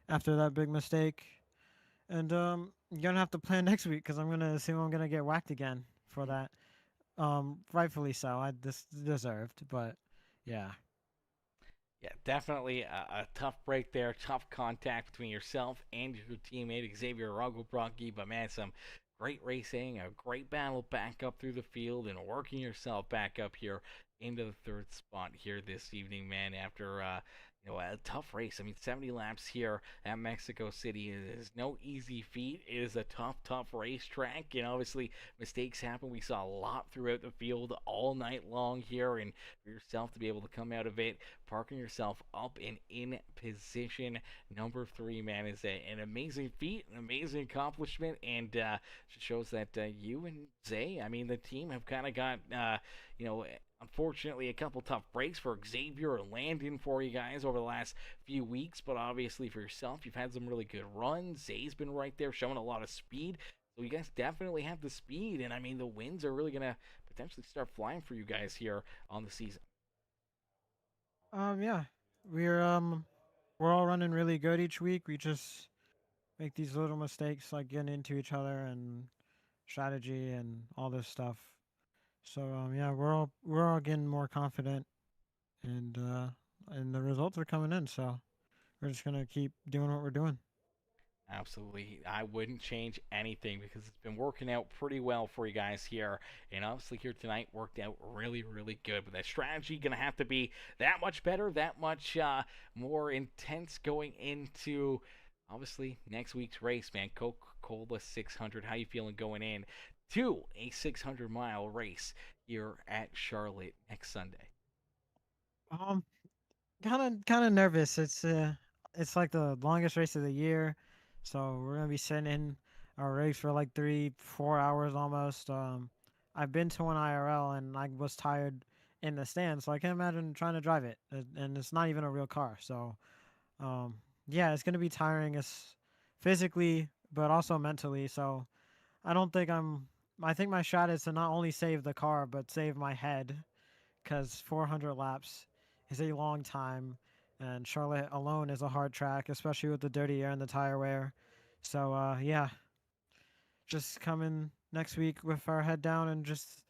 after that big mistake. And you're gonna have to plan next week because I'm gonna assume I'm gonna get whacked again for that. Rightfully so. I this deserved, but yeah. Yeah, definitely a tough break there, tough contact between yourself and your teammate Xavier Rogobronki, but man, some great racing, a great battle back up through the field, and working yourself back up here into the third spot here this evening, man. After a tough race. I mean, 70 laps here at Mexico City is no easy feat. It is a tough racetrack, and obviously mistakes happen. We saw a lot throughout the field all night long here, and for yourself to be able to come out of it parking yourself up and in position number 3, man, is an amazing feat, an amazing accomplishment, and shows that you and Zay, I mean, the team have kind of got, unfortunately, a couple tough breaks for Xavier and Landon for you guys over the last few weeks, but obviously for yourself, you've had some really good runs. Zay's been right there showing a lot of speed. So you guys definitely have the speed, and I mean, the wins are really going to potentially start flying for you guys here on the season. Yeah, we're all running really good each week. We just make these little mistakes like getting into each other and strategy and all this stuff. So yeah, we're all getting more confident and the results are coming in. So we're just gonna keep doing what we're doing. Absolutely. I wouldn't change anything because it's been working out pretty well for you guys here. And obviously here tonight worked out really, really good. But that strategy going to have to be that much better, that much more intense going into, obviously, next week's race, man. Coca-Cola 600. How you feeling going in to a 600-mile race here at Charlotte next Sunday? Um, kind of nervous. It's like the longest race of the year, so we're gonna be sitting in our race for like 3-4 hours almost. I've been to one IRL and I was tired in the stand, so I can't imagine trying to drive it, and it's not even a real car. So, yeah, it's gonna be tiring us physically, but also mentally. So I don't think I'm. I think my shot is to not only save the car but save my head, because 400 laps is a long time, and Charlotte alone is a hard track, especially with the dirty air and the tire wear. So yeah, just coming next week with our head down and just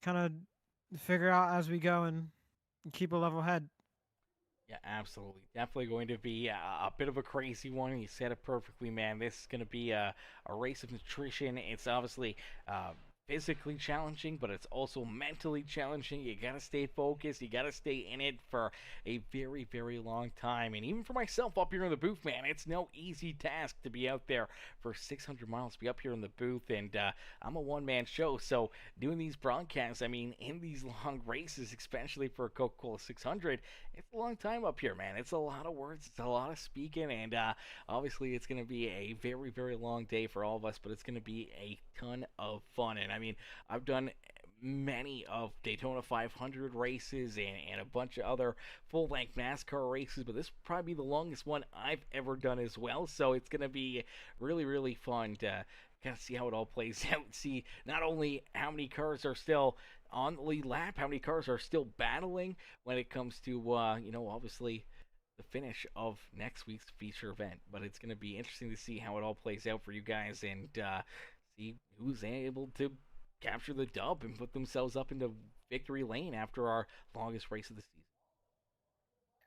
kind of figure out as we go and keep a level head. Yeah, absolutely. Definitely going to be a bit of a crazy one. You said it perfectly, man. This is going to be a race of nutrition. It's obviously physically challenging, but it's also mentally challenging. You got to stay focused. You got to stay in it for a very, very long time. And even for myself up here in the booth, man, it's no easy task to be out there for 600 miles, to be up here in the booth. And I'm a one-man show, so doing these broadcasts, I mean, in these long races, especially for a Coca-Cola 600, it's a long time up here, man. It's a lot of words, it's a lot of speaking, and obviously it's going to be a very, very long day for all of us, but it's going to be a ton of fun. And I mean, I've done many of Daytona 500 races and a bunch of other full-length NASCAR races, but this will probably be the longest one I've ever done as well, so it's going to be really, really fun to kind of see how it all plays out, see not only how many cars are still on the lead lap, how many cars are still battling when it comes to, obviously the finish of next week's feature event. But it's going to be interesting to see how it all plays out for you guys and see who's able to capture the dub and put themselves up into victory lane after our longest race of the season.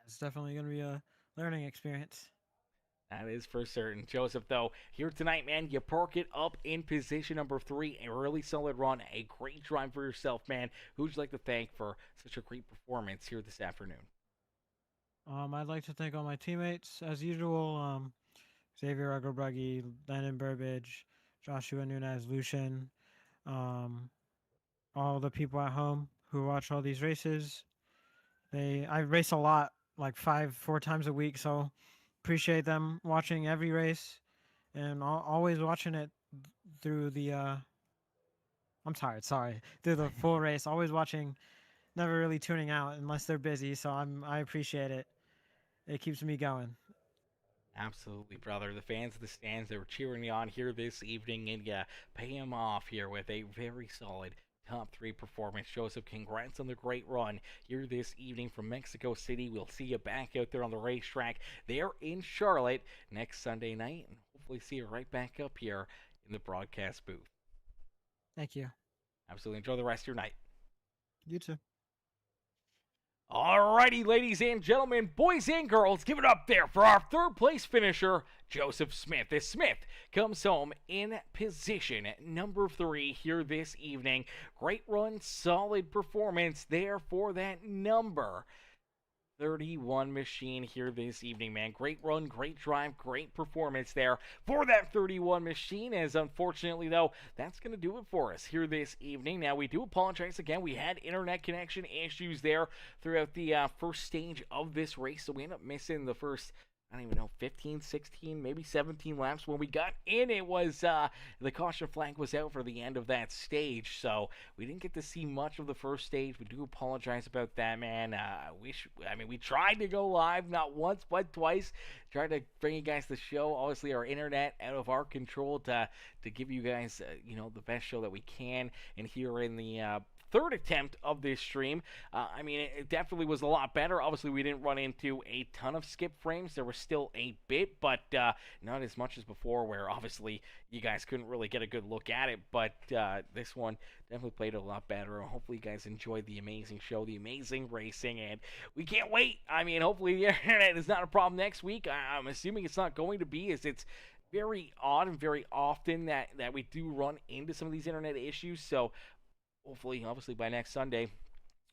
It's definitely going to be a learning experience. That is for certain. Joseph, though, here tonight, man, you park it up in position number 3. A really solid run. A great drive for yourself, man. Who'd you like to thank for such a great performance here this afternoon? I'd like to thank all my teammates, as usual. Xavier Ugglebuggy, Landon Burbage, Joshua Nunez, Lucian, all the people at home who watch all these races. I race a lot, like 4 times a week, so appreciate them watching every race and always watching it through the through the full race, always watching, never really tuning out unless they're busy, so I appreciate it. It keeps me going. Absolutely, brother. The fans of the stands, they were cheering you on here this evening, and pay them off here with a very solid top 3 performance. Joseph, congrats on the great run here this evening from Mexico City. We'll see you back out there on the racetrack there in Charlotte next Sunday night, and hopefully see you right back up here in the broadcast booth. Thank you. Absolutely. Enjoy the rest of your night. You too. Alrighty, ladies and gentlemen, boys and girls, give it up there for our 3rd place finisher, Joseph Smith. As Smith comes home in position number 3 here this evening. Great run, solid performance there for that number 31 machine here this evening, man. Great run, great drive, great performance there for that 31 machine. As unfortunately, though, that's going to do it for us here this evening. Now, we do apologize again. We had internet connection issues there throughout the first stage of this race, so we ended up missing the first, I don't even know, 15, 16, maybe 17 laps. When we got in, it was the caution flag was out for the end of that stage, so we didn't get to see much of the first stage. We do apologize about that, man. We tried to go live, not once but twice. Tried to bring you guys the show. Obviously, our internet out of our control to give you guys, the best show that we can. And here in the 3rd attempt of this stream, it definitely was a lot better. Obviously, we didn't run into a ton of skip frames. There was still a bit, but not as much as before, where obviously you guys couldn't really get a good look at it. But this one definitely played a lot better. Hopefully, you guys enjoyed the amazing show, the amazing racing, and we can't wait. Hopefully, the internet is not a problem next week. I'm assuming it's not going to be, as it's very odd and very often that we do run into some of these internet issues. So hopefully, obviously, by next Sunday,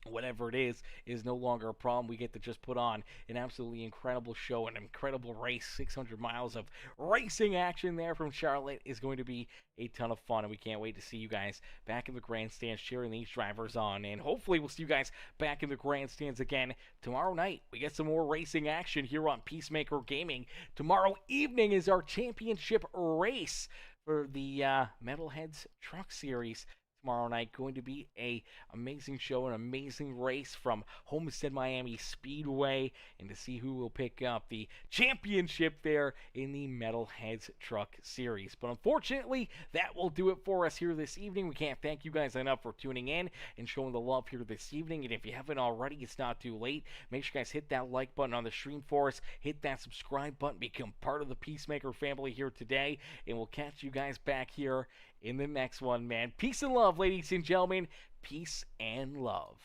whatever it is no longer a problem. We get to just put on an absolutely incredible show, an incredible race. 600 miles of racing action there from Charlotte is going to be a ton of fun, and we can't wait to see you guys back in the grandstands cheering these drivers on. And hopefully we'll see you guys back in the grandstands again tomorrow night. We get some more racing action here on Peacemaker Gaming. Tomorrow evening is our championship race for the Metalheads Truck Series. tomorrow night. Going to be a amazing show, an amazing race from Homestead Miami Speedway, and to see who will pick up the championship there in the Metalheads Truck Series. But unfortunately, that will do it for us here this evening. We can't thank you guys enough for tuning in and showing the love here this evening. And if you haven't already, it's not too late. Make sure you guys hit that like button on the stream for us, hit that subscribe button, become part of the Peacemaker family here today, and we'll catch you guys back here in the next one, man. Peace and love, ladies and gentlemen. Peace and love.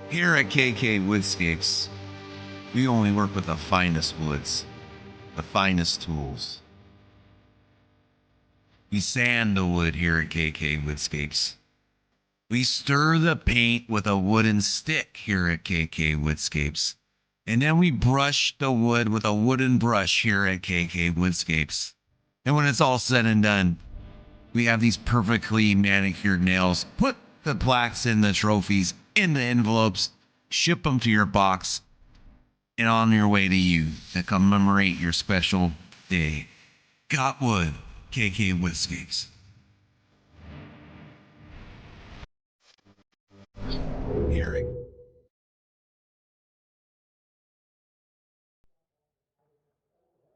Here at KK Woodscapes, we only work with the finest woods, the finest tools. We sand the wood here at KK Woodscapes. We stir the paint with a wooden stick here at KK Woodscapes. And then we brush the wood with a wooden brush here at KK Woodscapes. And when it's all said and done, we have these perfectly manicured nails. Put the plaques in the trophies in the envelopes, ship them to your box, and on your way to you to commemorate your special day. Got wood, KK Woodscapes.